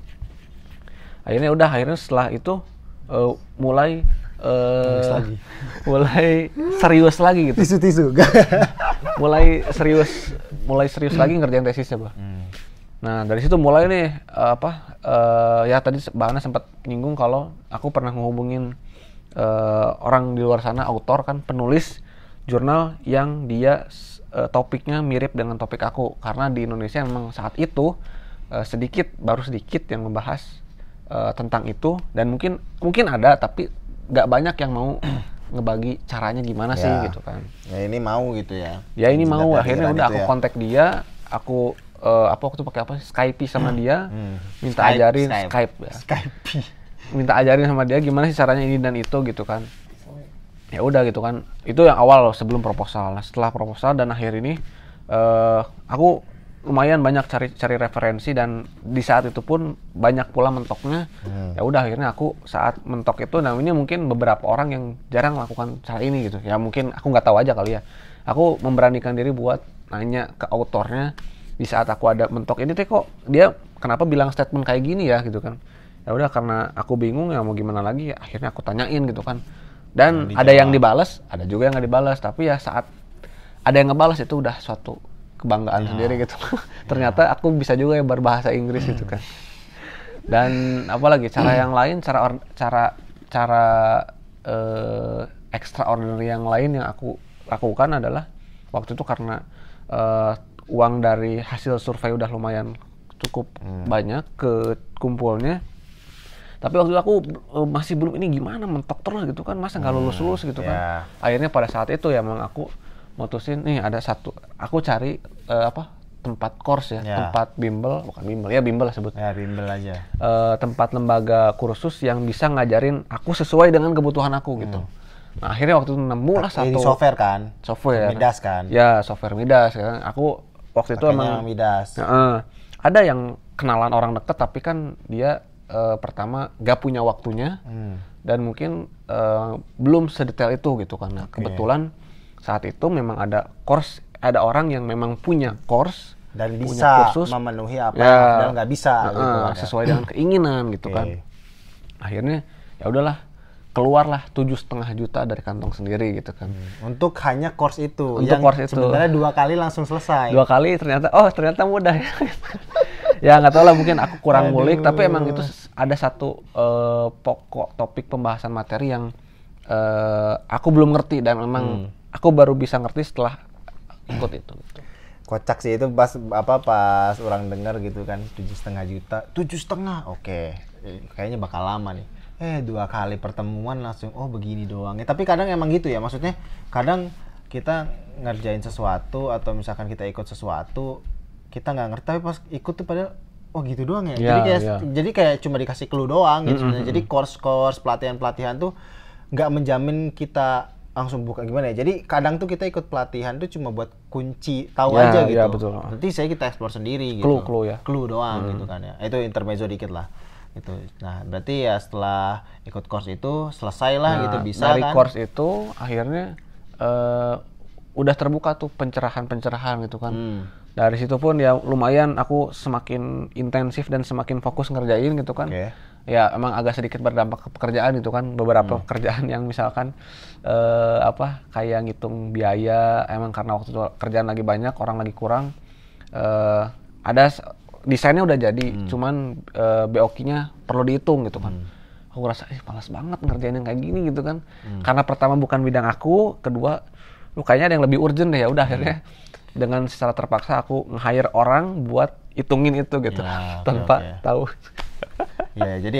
Akhirnya setelah itu mulai serius lagi gitu. Tisu. mulai serius lagi ngerjain tesisnya, Bah. Nah, dari situ mulai nih ya tadi Bahana sempat nyinggung kalau aku pernah ngehubungin orang di luar sana, autor kan, penulis jurnal yang dia topiknya mirip dengan topik aku, karena di Indonesia memang saat itu baru sedikit yang membahas tentang itu, dan mungkin ada tapi nggak banyak yang mau ngebagi caranya gimana sih gitu kan. Ya ini mau gitu ya. Ya ini mau, akhirnya udah aku kontak dia, aku waktu pakai apa Skype sama dia, minta ajarin Skype ya. Minta ajarin sama dia gimana sih caranya ini dan itu gitu kan. Ya udah gitu kan. Itu yang awal sebelum proposal. Nah, setelah proposal dan akhir ini aku lumayan banyak cari referensi, dan di saat itu pun banyak pula mentoknya. Ya udah akhirnya aku saat mentok itu, nah ini mungkin beberapa orang yang jarang melakukan cara ini gitu. Ya mungkin aku nggak tahu aja kali ya. Aku memberanikan diri buat nanya ke autornya di saat aku ada mentok ini, kok dia kenapa bilang statement kayak gini ya gitu kan. Ya udah karena aku bingung ya mau gimana lagi, ya akhirnya aku tanyain gitu kan. Dan ada yang dibalas, ada juga yang nggak dibalas. Tapi ya saat ada yang ngebalas itu udah suatu kebanggaan sendiri gitu. Ternyata aku bisa juga ya berbahasa Inggris gitu kan. Dan apalagi cara yang lain, cara extraordinary yang lain yang aku lakukan adalah waktu itu karena uang dari hasil survei udah lumayan cukup banyak ke kumpulnya. Tapi waktu itu aku masih belum, ini gimana mentok terus gitu kan, masa nggak lulus gitu kan. Akhirnya pada saat itu ya memang aku mutusin nih ada satu, aku cari tempat course ya, tempat bimbel, bukan bimbel ya, bimbel lah sebutnya. Ya bimbel aja. Tempat lembaga kursus yang bisa ngajarin aku sesuai dengan kebutuhan aku gitu. Nah akhirnya waktu itu nemu lah satu. Ini software kan? Software. Midas kan? Ya software Midas kan. Aku waktu itu emang Midas. Ada yang kenalan orang deket tapi kan dia pertama gak punya waktunya dan mungkin belum sedetail itu gitu kan. Nah, kebetulan saat itu memang ada course, ada orang yang memang punya course dan bisa kursus, memenuhi apa yang nggak bisa gitu, sesuai dengan keinginan gitu kan. Akhirnya ya udahlah keluarlah 7,5 juta dari kantong sendiri gitu kan. Untuk hanya course itu. Untuk yang course itu. Sebenarnya 2 kali langsung selesai. 2 kali ternyata mudah ya. Ya nggak tahu lah, mungkin aku kurang ngulik, tapi emang itu ada satu pokok topik pembahasan materi yang aku belum ngerti, dan memang aku baru bisa ngerti setelah ikut itu gitu. Kocak sih itu pas orang dengar gitu kan 7,5 juta. 7,5. Oke. Kayaknya bakal lama nih. 2 kali pertemuan langsung begini doang. Tapi kadang emang gitu ya. Maksudnya kadang kita ngerjain sesuatu atau misalkan kita ikut sesuatu, kita nggak ngerti, tapi pas ikut tuh padahal gitu doang ya. Jadi kayak cuma dikasih clue doang gitu sebenarnya. Jadi course pelatihan tuh nggak menjamin kita langsung buka gimana ya. Jadi kadang tuh kita ikut pelatihan tuh cuma buat kunci tahu aja gitu. Betul. Nanti kita explore sendiri gitu. Clue doang gitu kan ya. Itu intermezzo dikit lah. Gitu. Nah, berarti ya setelah ikut course itu selesai lah gitu bisa dari kan. Dari course itu akhirnya udah terbuka tuh pencerahan gitu kan. Dari situ pun ya lumayan aku semakin intensif dan semakin fokus ngerjain gitu kan. Ya emang agak sedikit berdampak ke pekerjaan gitu kan. Beberapa pekerjaan yang misalkan kayak ngitung biaya, emang karena waktu itu kerjaan lagi banyak, orang lagi kurang, ada desainnya udah jadi, cuman BOQ-nya perlu dihitung gitu kan. Aku ngerasa malas banget ngerjain yang kayak gini gitu kan. Karena pertama bukan bidang aku, kedua kayaknya ada yang lebih urgent deh. Ya udah akhirnya dengan secara terpaksa aku nge-hire orang buat hitungin itu gitu tanpa tahu. Ya jadi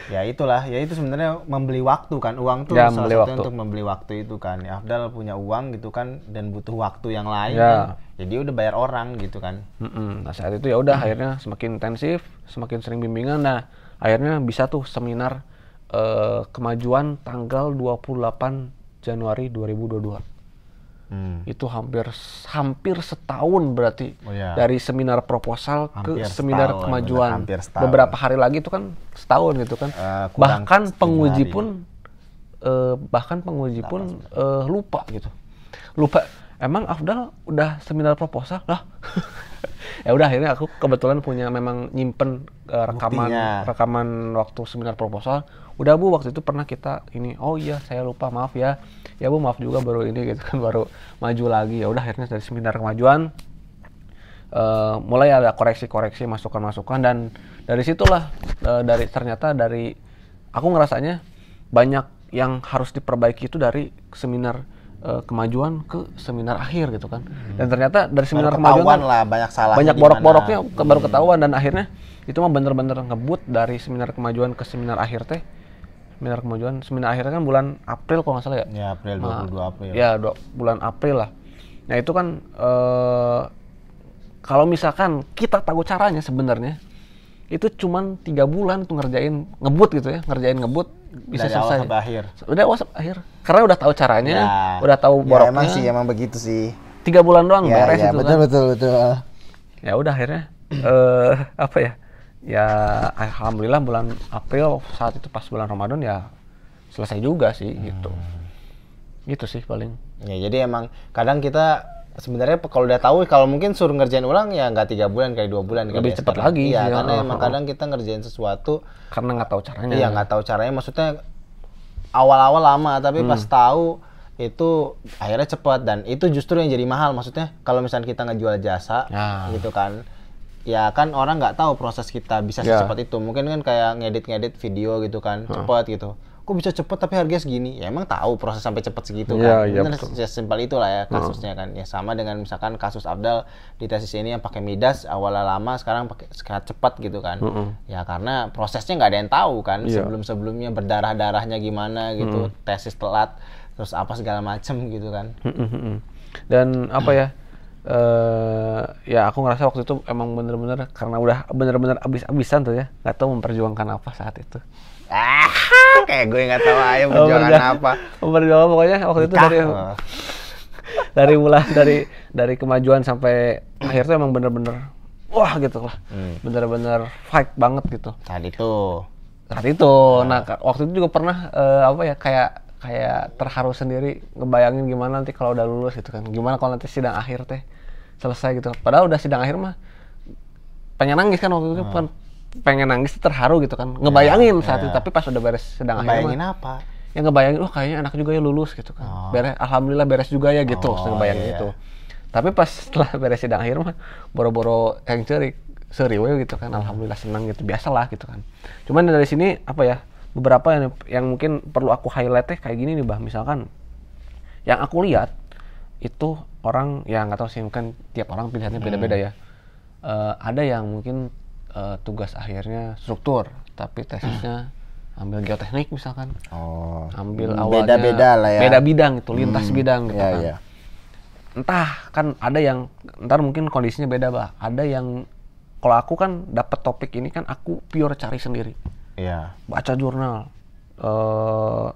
ya itulah, ya itu sebenarnya membeli waktu kan. Uang tuh salah satunya untuk membeli waktu itu kan. Ya Afdal punya uang gitu kan dan butuh waktu yang lain kan. Jadi udah bayar orang gitu kan. Nah saat itu ya udah akhirnya semakin intensif, semakin sering bimbingan. Nah akhirnya bisa tuh seminar kemajuan tanggal 28 Januari 2022. Itu hampir setahun berarti dari seminar proposal ke seminar kemajuan. Beberapa hari lagi itu kan setahun gitu kan. Bahkan penguji pun lupa gitu. Emang Afdal udah seminar proposal lah. Ya udah akhirnya aku kebetulan punya memang nyimpen rekaman waktu seminar proposal. Udah Bu, waktu itu pernah kita ini. Oh iya, saya lupa, maaf ya. Ya Bu, maaf juga baru ini gitu kan, baru maju lagi. Ya udah akhirnya dari seminar kemajuan mulai ada koreksi-koreksi, masukan-masukan, dan dari situlah ternyata aku ngerasanya banyak yang harus diperbaiki itu dari seminar kemajuan ke seminar akhir gitu kan. Dan ternyata dari seminar kemajuan lah, banyak borok-boroknya baru ketahuan, dan akhirnya itu mah bener-bener ngebut dari seminar kemajuan ke seminar akhir teh. Seminar akhirnya kan bulan April kalau nggak salah ya. Ya April, 22 April. Ya bulan April lah. Nah itu kan kalau misalkan kita tahu caranya sebenarnya itu cuman 3 bulan tuh ngerjain ngebut bisa dari selesai. Awal sampai akhir. Udah awal sampai akhir. Karena udah tahu caranya, udah tahu boroknya. Emang begitu sih. 3 bulan doang beres itu betul, kan. Betul. Ya udah akhirnya ya alhamdulillah bulan April saat itu pas bulan Ramadan ya selesai juga sih gitu. Gitu sih paling. Ya jadi emang kadang kita sebenarnya kalau udah tahu, kalau mungkin suruh ngerjain ulang ya nggak 3 bulan, kayak 2 bulan lebih cepat lagi. Iya, karena emang kadang kita ngerjain sesuatu karena nggak tahu caranya. Iya, nggak tahu caranya, maksudnya awal-awal lama tapi pas tahu itu akhirnya cepat, dan itu justru yang jadi mahal. Maksudnya kalau misalnya kita ngejual jasa gitu kan, ya kan orang nggak tahu proses kita bisa secepat itu. Mungkin kan kayak ngedit video gitu kan, cepat gitu. Kok bisa cepet tapi harganya segini? Ya emang tahu proses sampai cepet segitu kan. Bener, simpel itulah ya kasusnya kan. Ya sama dengan misalkan kasus Afdal di tesis ini yang pakai Midas, awalnya lama, sekarang pakai cepat gitu kan. Ya karena prosesnya nggak ada yang tahu kan. Sebelum-sebelumnya berdarah-darahnya gimana gitu, tesis telat, terus apa segala macem gitu kan. Dan apa ya? Ya aku ngerasa waktu itu emang bener-bener karena udah bener-bener abis-abisan tuh ya, nggak tahu memperjuangkan apa saat itu. Kayak gue nggak tahu aja perjuangan apa. Memperjuangkan pokoknya waktu itu dari kemajuan sampai akhir tuh emang bener-bener wah gitu lah, bener-bener fight banget gitu. Saat itu, nah waktu itu juga pernah kayak terharu sendiri ngebayangin gimana nanti kalau udah lulus gitu kan, gimana kalau nanti sidang akhir teh selesai gitu. Padahal udah sidang akhir mah pengen nangis kan waktu itu, pengen nangis terharu gitu kan, ngebayangin saat itu. Tapi pas udah beres sidang akhir ngebayangin apa? yang ngebayangin, kayaknya anak juga ya lulus gitu kan. Alhamdulillah beres juga ya gitu, ngebayangin itu. Tapi pas setelah beres sidang akhir mah boro-boro yang cerik seriwe gitu kan, alhamdulillah senang gitu, biasalah gitu kan. Cuman dari sini beberapa yang mungkin perlu aku highlight kayak gini nih, Bah. Misalkan yang aku lihat itu orang yang nggak tahu sih, mungkin tiap orang pilihannya beda-beda ya. Ada yang mungkin tugas akhirnya struktur, tapi tesisnya ambil geoteknik misalkan. Ambil awalnya beda-beda lah ya. Beda bidang itu, lintas bidang gitu kan. Iya. Entah kan ada yang ntar mungkin kondisinya beda, Bah. Ada yang kalau aku kan dapat topik ini kan aku pure cari sendiri. Iya. Baca jurnal,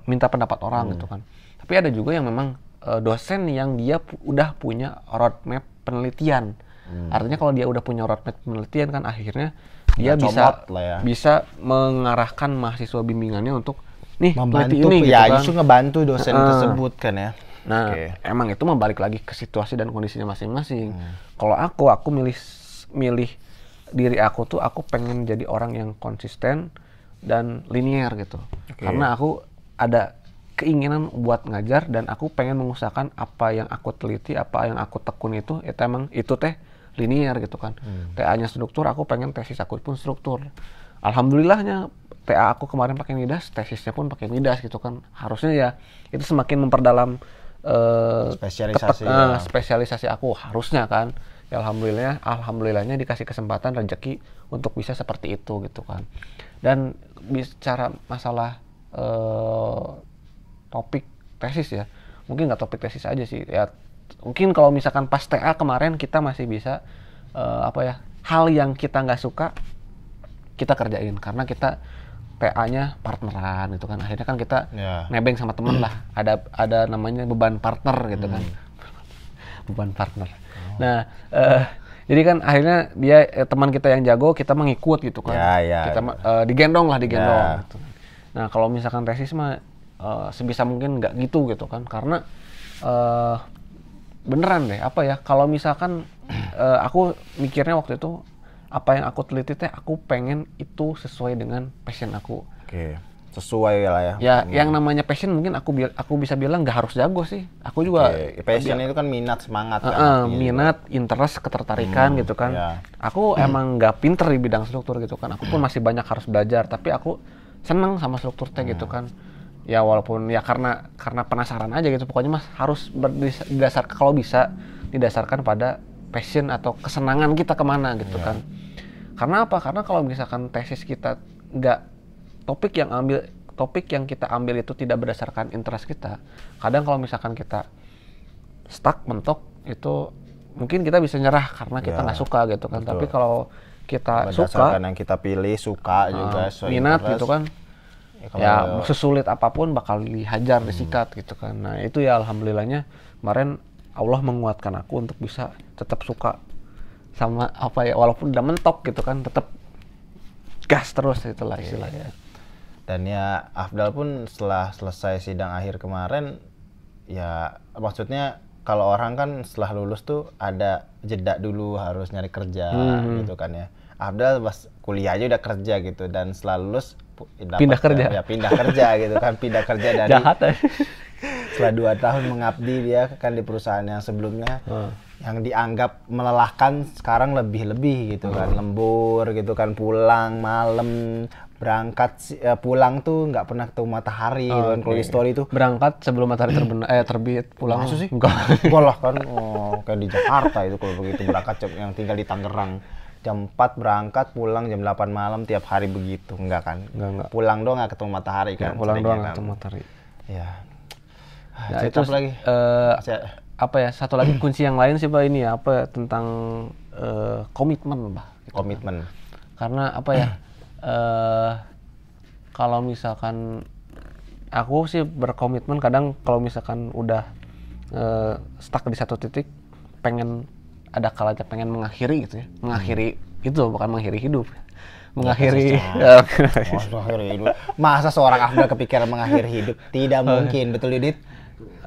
minta pendapat orang gitu kan. Tapi ada juga yang memang dosen yang dia udah punya roadmap penelitian. Artinya kalau dia udah punya roadmap penelitian kan akhirnya dia bisa mengarahkan mahasiswa bimbingannya untuk membantu ini ya, gitu kan. justru ngebantu dosen tersebut kan ya. Nah, emang itu membalik lagi ke situasi dan kondisinya masing-masing. Kalau aku milih diri aku tuh, aku pengen jadi orang yang konsisten dan linear gitu. Karena aku ada keinginan buat ngajar dan aku pengen mengusahakan apa yang aku teliti, apa yang aku tekun itu emang itu linear gitu kan. TA-nya struktur, aku pengen tesis aku pun struktur. Alhamdulillahnya TA aku kemarin pakai NIDAS, tesisnya pun pakai NIDAS gitu kan. Harusnya ya itu semakin memperdalam spesialisasi aku harusnya kan. Ya alhamdulillahnya dikasih kesempatan rezeki untuk bisa seperti itu gitu kan. Dan bicara masalah topik tesis ya, mungkin nggak topik tesis aja sih ya, mungkin kalau misalkan pas TA kemarin kita masih bisa hal yang kita nggak suka kita kerjain karena kita TA-nya partneran gitu kan. Akhirnya kan kita nebeng sama temen lah, ada namanya beban partner gitu kan. Beban partner. Nah, jadi kan akhirnya dia teman kita yang jago, kita mengikut gitu kan. Kita digendong. Gitu. Nah, kalau misalkan tesis mah sebisa mungkin nggak gitu kan, karena beneran deh kalau misalkan aku mikirnya waktu itu apa yang aku teliti aku pengen itu sesuai dengan passion aku. Sesuai lah ya. Ya, yang namanya passion mungkin aku bisa bilang nggak harus jago sih. Aku juga passion itu kan minat, semangat kan. Minat, interest, ketertarikan gitu kan. Aku emang nggak pinter di bidang struktur gitu kan. Aku pun masih banyak harus belajar, tapi aku seneng sama struktur gitu kan. Ya walaupun ya karena penasaran aja gitu. Pokoknya mas harus kalau bisa didasarkan pada passion atau kesenangan kita kemana gitu kan. Karena apa? Karena kalau misalkan tesis kita topik yang kita ambil itu tidak berdasarkan interest kita, kadang kalau misalkan kita stuck mentok itu mungkin kita bisa nyerah karena kita nggak suka gitu kan. Betul. Tapi kalau kita suka, yang kita pilih suka juga minat interest, gitu kan, ya sesulit apapun bakal dihajar, disikat gitu kan. Nah itu ya alhamdulillahnya kemarin Allah menguatkan aku untuk bisa tetap suka sama walaupun udah mentok gitu kan, tetap gas terus itulah istilahnya. Dan ya Afdal pun setelah selesai sidang akhir kemarin, ya maksudnya kalau orang kan setelah lulus tuh ada jeda dulu harus nyari kerja gitu kan ya. Afdal pas kuliah aja udah kerja gitu, dan setelah lulus pindah kerja. Ya pindah kerja gitu kan, pindah kerja dari jahat ya. Setelah 2 tahun mengabdi dia kan di perusahaan yang sebelumnya yang dianggap melelahkan, sekarang lebih gitu kan, lembur gitu kan, pulang malam, berangkat pulang tuh nggak pernah ketemu matahari gitu kan. Kalau di story tuh berangkat sebelum matahari terbit, pulang sih enggak lah kan. Kayak di Jakarta itu kalau begitu berangkat, yang tinggal di Tangerang jam 4 berangkat, pulang jam 8 malam tiap hari begitu. Enggak kan? Enggak. Pulang doang nggak ketemu matahari kan. Pulang doang nggak ketemu matahari. Ya. Nah, itu lagi satu lagi kunci yang lain sih Pak ini ya, tentang komitmen Pak. Gitu. Komitmen. Karena kalau misalkan aku sih berkomitmen, kadang kalau misalkan udah stuck di satu titik, ada kalanya pengen mengakhiri gitu ya. Mengakhiri itu bukan mengakhiri hidup. Mengakhiri hidup. Masa seorang Afdal kepikiran mengakhiri hidup? Tidak mungkin, betul Didit?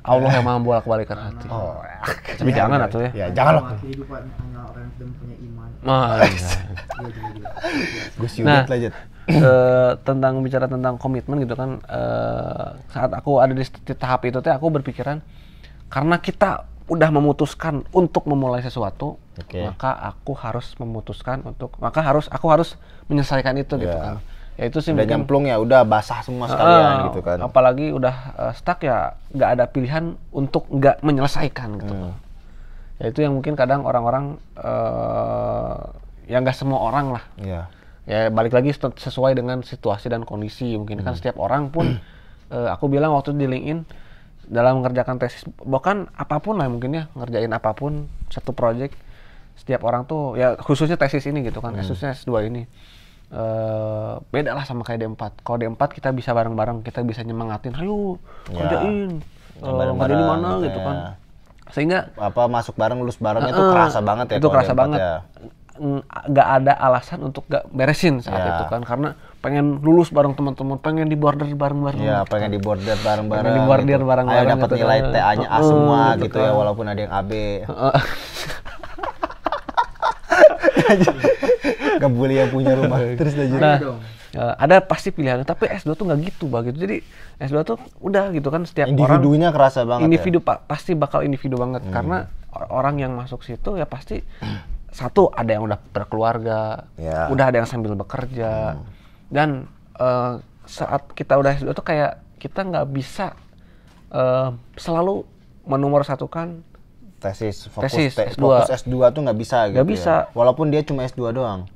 Allah yang maha bolak-balikkan hati. Tapi jangan atuh ya. Ya, jangan loh. Kehidupan hanya orang yang punya iman. Gus Yudit lanjut. tentang bicara tentang komitmen gitu kan, saat aku ada di tahap itu teh aku berpikiran karena kita udah memutuskan untuk memulai sesuatu, maka aku harus aku harus menyelesaikan itu gitu kan. Ya itu sih udah nyemplung ya, udah basah semua sekalian gitu kan. Apalagi udah stuck ya nggak ada pilihan untuk nggak menyelesaikan gitu kan. Ya itu yang mungkin kadang orang-orang ya nggak semua orang lah. Ya balik lagi sesuai dengan situasi dan kondisi. Mungkin kan setiap orang pun aku bilang waktu di LinkedIn dalam mengerjakan tesis, bahkan apapun lah mungkin ya, ngerjain apapun satu project, setiap orang tuh ya khususnya tesis ini gitu kan, khususnya S2 ini beda lah sama kayak D4. Kalau D4 kita bisa bareng-bareng, kita bisa nyemangatin, ayo kerjain, kerjain di mana gitu kan. Sehingga masuk bareng, lulus bareng itu kerasa banget ya. Itu kerasa banget. Nggak ada alasan untuk nggak beresin saat itu kan, karena pengen lulus bareng teman-teman, pengen di border bareng-bareng. Iya, pengen di border bareng-bareng. Pengen di border bareng-bareng. Ayo dapat gitu nilai TA-nya A semua gitu ya, walaupun ada yang AB. Gak boleh yang punya rumah. Terus aja. Nah, ada pasti pilihan, tapi S2 tuh nggak gitu begitu. Jadi S2 tuh udah gitu kan, setiap individunya orang kerasa banget. Individu pasti bakal individu banget, karena orang yang masuk situ ya pasti satu ada yang udah berkeluarga, udah ada yang sambil bekerja, dan saat kita udah S2 tuh kayak kita nggak bisa selalu menomorsatukan tesis, fokus S2 tuh nggak bisa gitu. Nggak bisa. Ya. Walaupun dia cuma S2 doang.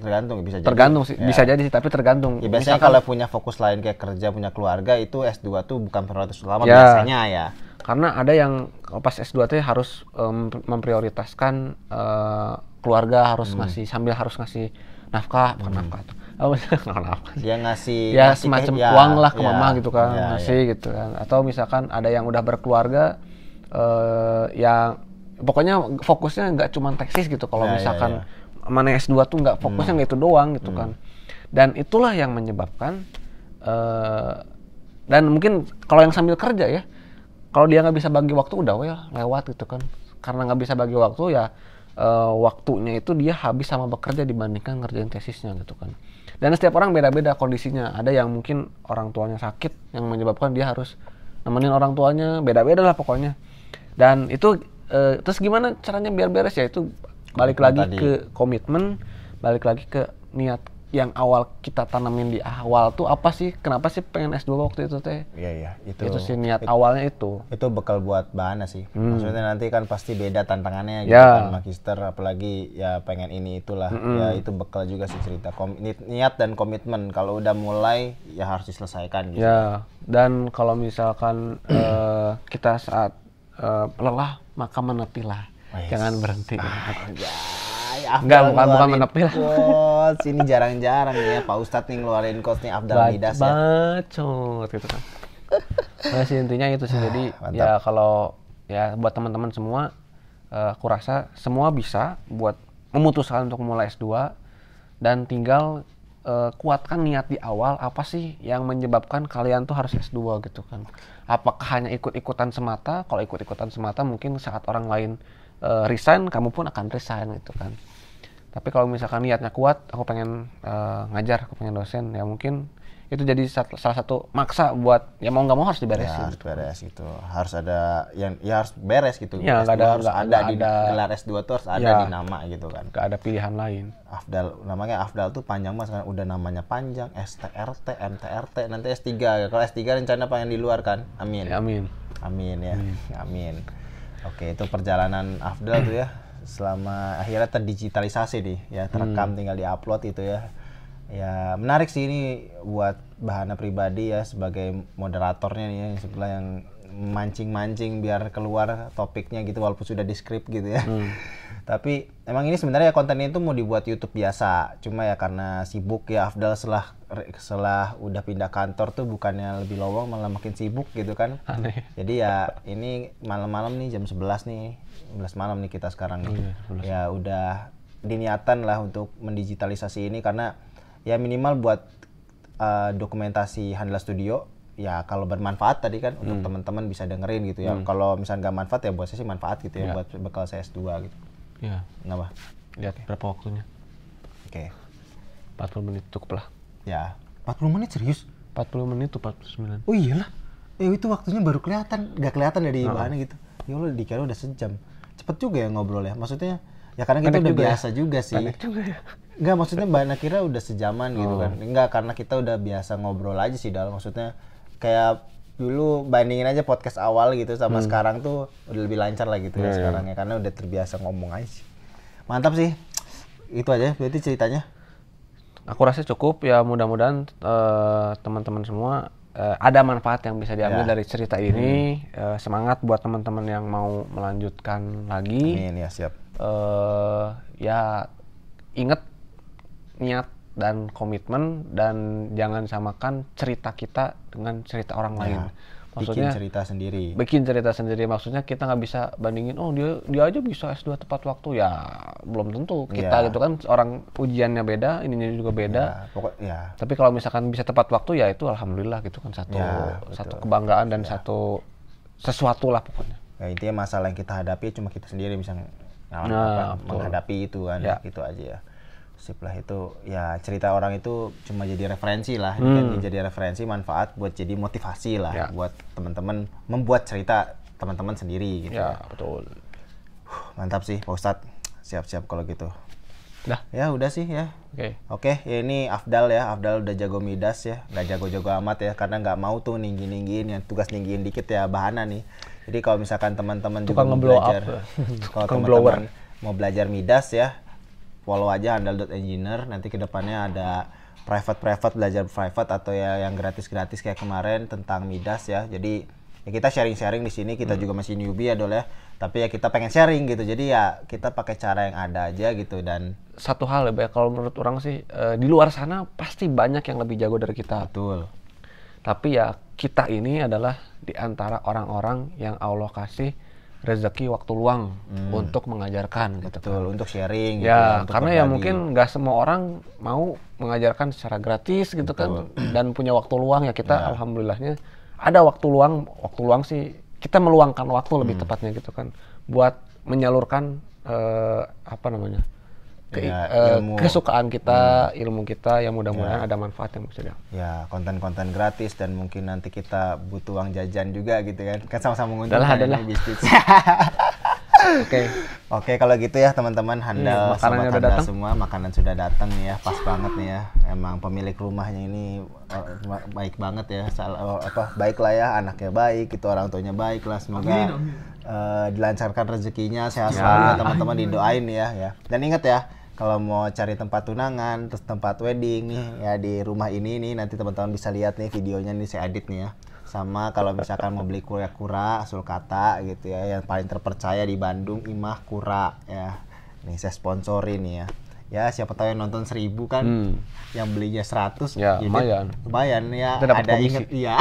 Tergantung, bisa jadi. Tergantung sih, bisa jadi sih, tapi tergantung. Ya, biasanya kalau punya fokus lain kayak kerja, punya keluarga, itu S2 tuh bukan prioritas utama biasanya ya. Karena ada yang pas S2 tuh harus memprioritaskan keluarga, harus harus ngasih nafkah, bukan nafkah tuh. Dia ngasih semacam uang lah ke mama gitu kan, ngasih gitu kan. Atau misalkan ada yang udah berkeluarga, yang pokoknya fokusnya nggak cuma tesis gitu. Kalau misalkan mana S2 tuh nggak fokusnya nggak itu doang gitu kan. Dan itulah yang menyebabkan dan mungkin kalau yang sambil kerja ya, kalau dia nggak bisa bagi waktu udah lewat gitu kan. Karena nggak bisa bagi waktu ya waktunya itu dia habis sama bekerja dibandingkan ngerjain tesisnya gitu kan. Dan setiap orang beda-beda kondisinya. Ada yang mungkin orang tuanya sakit yang menyebabkan dia harus nemenin orang tuanya, beda-beda lah pokoknya. Dan itu terus gimana caranya biar beres ya, itu balik lagi ke komitmen, balik lagi ke niat yang awal kita tanamin di awal tuh apa sih, kenapa sih pengen S2 waktu itu teh? Iya, itu sih niat awalnya itu. Itu bekal buat Bahana sih. Maksudnya nanti kan pasti beda tantangannya gitu kan, magister apalagi ya pengen ini itulah. Ya itu bekal juga sih cerita niat dan komitmen. Kalau udah mulai ya harus diselesaikan gitu. Ya, dan kalau misalkan kita saat lelah maka menepilah. Jangan berhenti. Enggak, bukan menepi lah. Ini jarang-jarang ya Pak Ustadz nih ngeluarin quotes nih Afdal Midas ya. Bacot gitu kan. Nah sih intinya itu sih. Jadi ya kalau ya buat teman-teman semua, aku rasa semua bisa buat memutuskan untuk memulai S2, dan tinggal kuatkan niat di awal. Apa sih yang menyebabkan kalian tuh harus S2 gitu kan. Apakah hanya ikut-ikutan semata? Kalau ikut-ikutan semata mungkin saat orang lain resign, kamu pun akan resign gitu kan. Tapi kalau misalkan niatnya kuat, aku pengen ngajar, aku pengen dosen, ya mungkin itu jadi salah satu maksa buat ya mau nggak mau harus diberesin. Ya, harus beres gitu. Harus ada yang ya harus beres gitu. Ya, harus ada di gelar S2 tuh harus ada di nama gitu kan. Nggak ada pilihan lain. Afdal, namanya Afdal tuh panjang banget kan, udah namanya panjang, STRT, MTRT, nanti S3. Kalau S3 rencana pengen di luar kan? Amin. Ya, amin. Amin ya. Amin. Oke, itu perjalanan Afdal tuh ya. Selama akhirnya terdigitalisasi nih ya, terekam tinggal diupload itu ya. Ya menarik sih ini buat Bahana pribadi ya sebagai moderatornya nih ya, sebelah yang mancing-mancing biar keluar topiknya gitu walaupun sudah di script gitu ya. Tapi emang ini sebenarnya konten itu mau dibuat YouTube biasa, cuma ya karena sibuk ya Afdal setelah udah pindah kantor tuh bukannya lebih lowong malah makin sibuk gitu kan. Aneh. Jadi ya ini malam-malam nih jam 11 nih, 11 malam nih kita sekarang nih. Ya udah diniatan lah untuk mendigitalisasi ini karena ya minimal buat dokumentasi Handal Studio ya kalau bermanfaat tadi kan untuk teman-teman bisa dengerin gitu ya. Kalau misalnya nggak manfaat ya buat saya sih manfaat gitu ya buat bekal saya S2 gitu. Iya. Kenapa? Lihat berapa waktunya. Oke. 40 menit cukup lah. Ya, 40 menit serius? 40 menit tuh 49. Oh iyalah. Itu waktunya baru kelihatan, nggak kelihatan dari bahannya gitu. Ya Allah, dikira udah sejam. Cepet juga ya ngobrol ya. Maksudnya ya karena kita udah biasa juga sih. Pendek juga ya. Enggak, maksudnya banyak kira udah sejaman gitu kan. Enggak, karena kita udah biasa ngobrol aja sih Dal. Maksudnya kayak dulu bandingin aja podcast awal gitu sama sekarang tuh udah lebih lancar lah gitu ya sekarang ya. Karena udah terbiasa ngomong aja sih. Mantap sih. Itu aja berarti ceritanya. Aku rasa cukup ya, mudah-mudahan teman-teman semua ada manfaat yang bisa diambil dari cerita ini. Semangat buat teman-teman yang mau melanjutkan lagi. Amin, ya siap. Ya ingat niat dan komitmen, dan jangan samakan cerita kita dengan cerita orang lain. Maksudnya bikin cerita sendiri. Maksudnya kita nggak bisa bandingin, oh dia aja bisa S2 tepat waktu, ya belum tentu kita gitu kan. Orang ujiannya beda, ininya juga beda. Tapi kalau misalkan bisa tepat waktu, ya itu alhamdulillah gitu kan, satu kebanggaan dan satu sesuatu lah pokoknya. Ya intinya masalah yang kita hadapi cuma kita sendiri bisa menghadapi itu kan, gitu aja ya. Sip lah, itu ya cerita orang itu cuma jadi referensi lah, kan jadi referensi manfaat buat jadi motivasi lah buat teman-teman membuat cerita teman-teman sendiri gitu. Ya betul. Mantap sih Pak Ustadz, siap-siap kalau gitu. Dah. Ya udah sih ya. Oke, ya ini Afdal ya, Afdal udah jago midas ya, nggak jago-jago amat ya, karena nggak mau tuh ninggiin yang tugas ninggiin dikit ya bahana nih. Jadi kalau misalkan teman-teman juga mau belajar, kalau teman-teman mau belajar midas ya, follow aja handal.engineer, nanti kedepannya ada private belajar private atau ya yang gratis kayak kemarin tentang midas ya. Jadi ya kita sharing di sini, kita juga masih newbie ya Dol ya, tapi ya kita pengen sharing gitu, jadi ya kita pakai cara yang ada aja gitu. Dan satu hal ya, kalau menurut orang sih di luar sana pasti banyak yang lebih jago dari kita. Betul. Tapi ya kita ini adalah di antara orang-orang yang Allah kasih rezeki waktu luang untuk mengajarkan. Betul, untuk sharing gitu ya, untuk karena berbagi. Ya mungkin nggak semua orang mau mengajarkan secara gratis gitu. Betul. Kan, dan punya waktu luang ya kita alhamdulillahnya ada waktu luang sih, kita meluangkan waktu lebih tepatnya gitu kan, buat menyalurkan kesukaan kita, ilmu kita, yang mudah-mudahan ada manfaat yang bisa diambil. Ya, konten-konten gratis, dan mungkin nanti kita butuh uang jajan juga gitu kan. Kan sama-sama menguntungkan bisnis. Oke, kalau gitu ya teman-teman, Handal, sobat Handal semua, makanan sudah datang nih ya, pas banget nih ya. Emang pemilik rumahnya ini baik banget ya, baik lah ya, anaknya baik, itu orang tuanya baik lah, semoga dilancarkan rezekinya, sehat selalu ya teman-teman, didoain ya. Dan ingat ya, kalau mau cari tempat tunangan, terus tempat wedding nih ya di rumah ini nih, nanti teman-teman bisa lihat nih videonya nih, saya edit nih ya. Sama kalau misalkan mau beli kura-kura sulcata gitu ya, yang paling terpercaya di Bandung, Imah Kura ya. Nih saya sponsorin nih ya. Ya siapa tahu yang nonton 1000 kan, yang belinya 100 ya lumayan ya. Ada inget ya.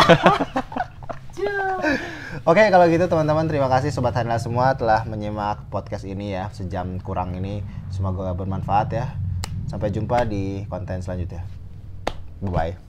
Oke, kalau gitu teman-teman, terima kasih Sobat Handal semua telah menyimak podcast ini ya, sejam kurang ini. Semoga bermanfaat ya. Sampai jumpa di konten selanjutnya. Bye-bye.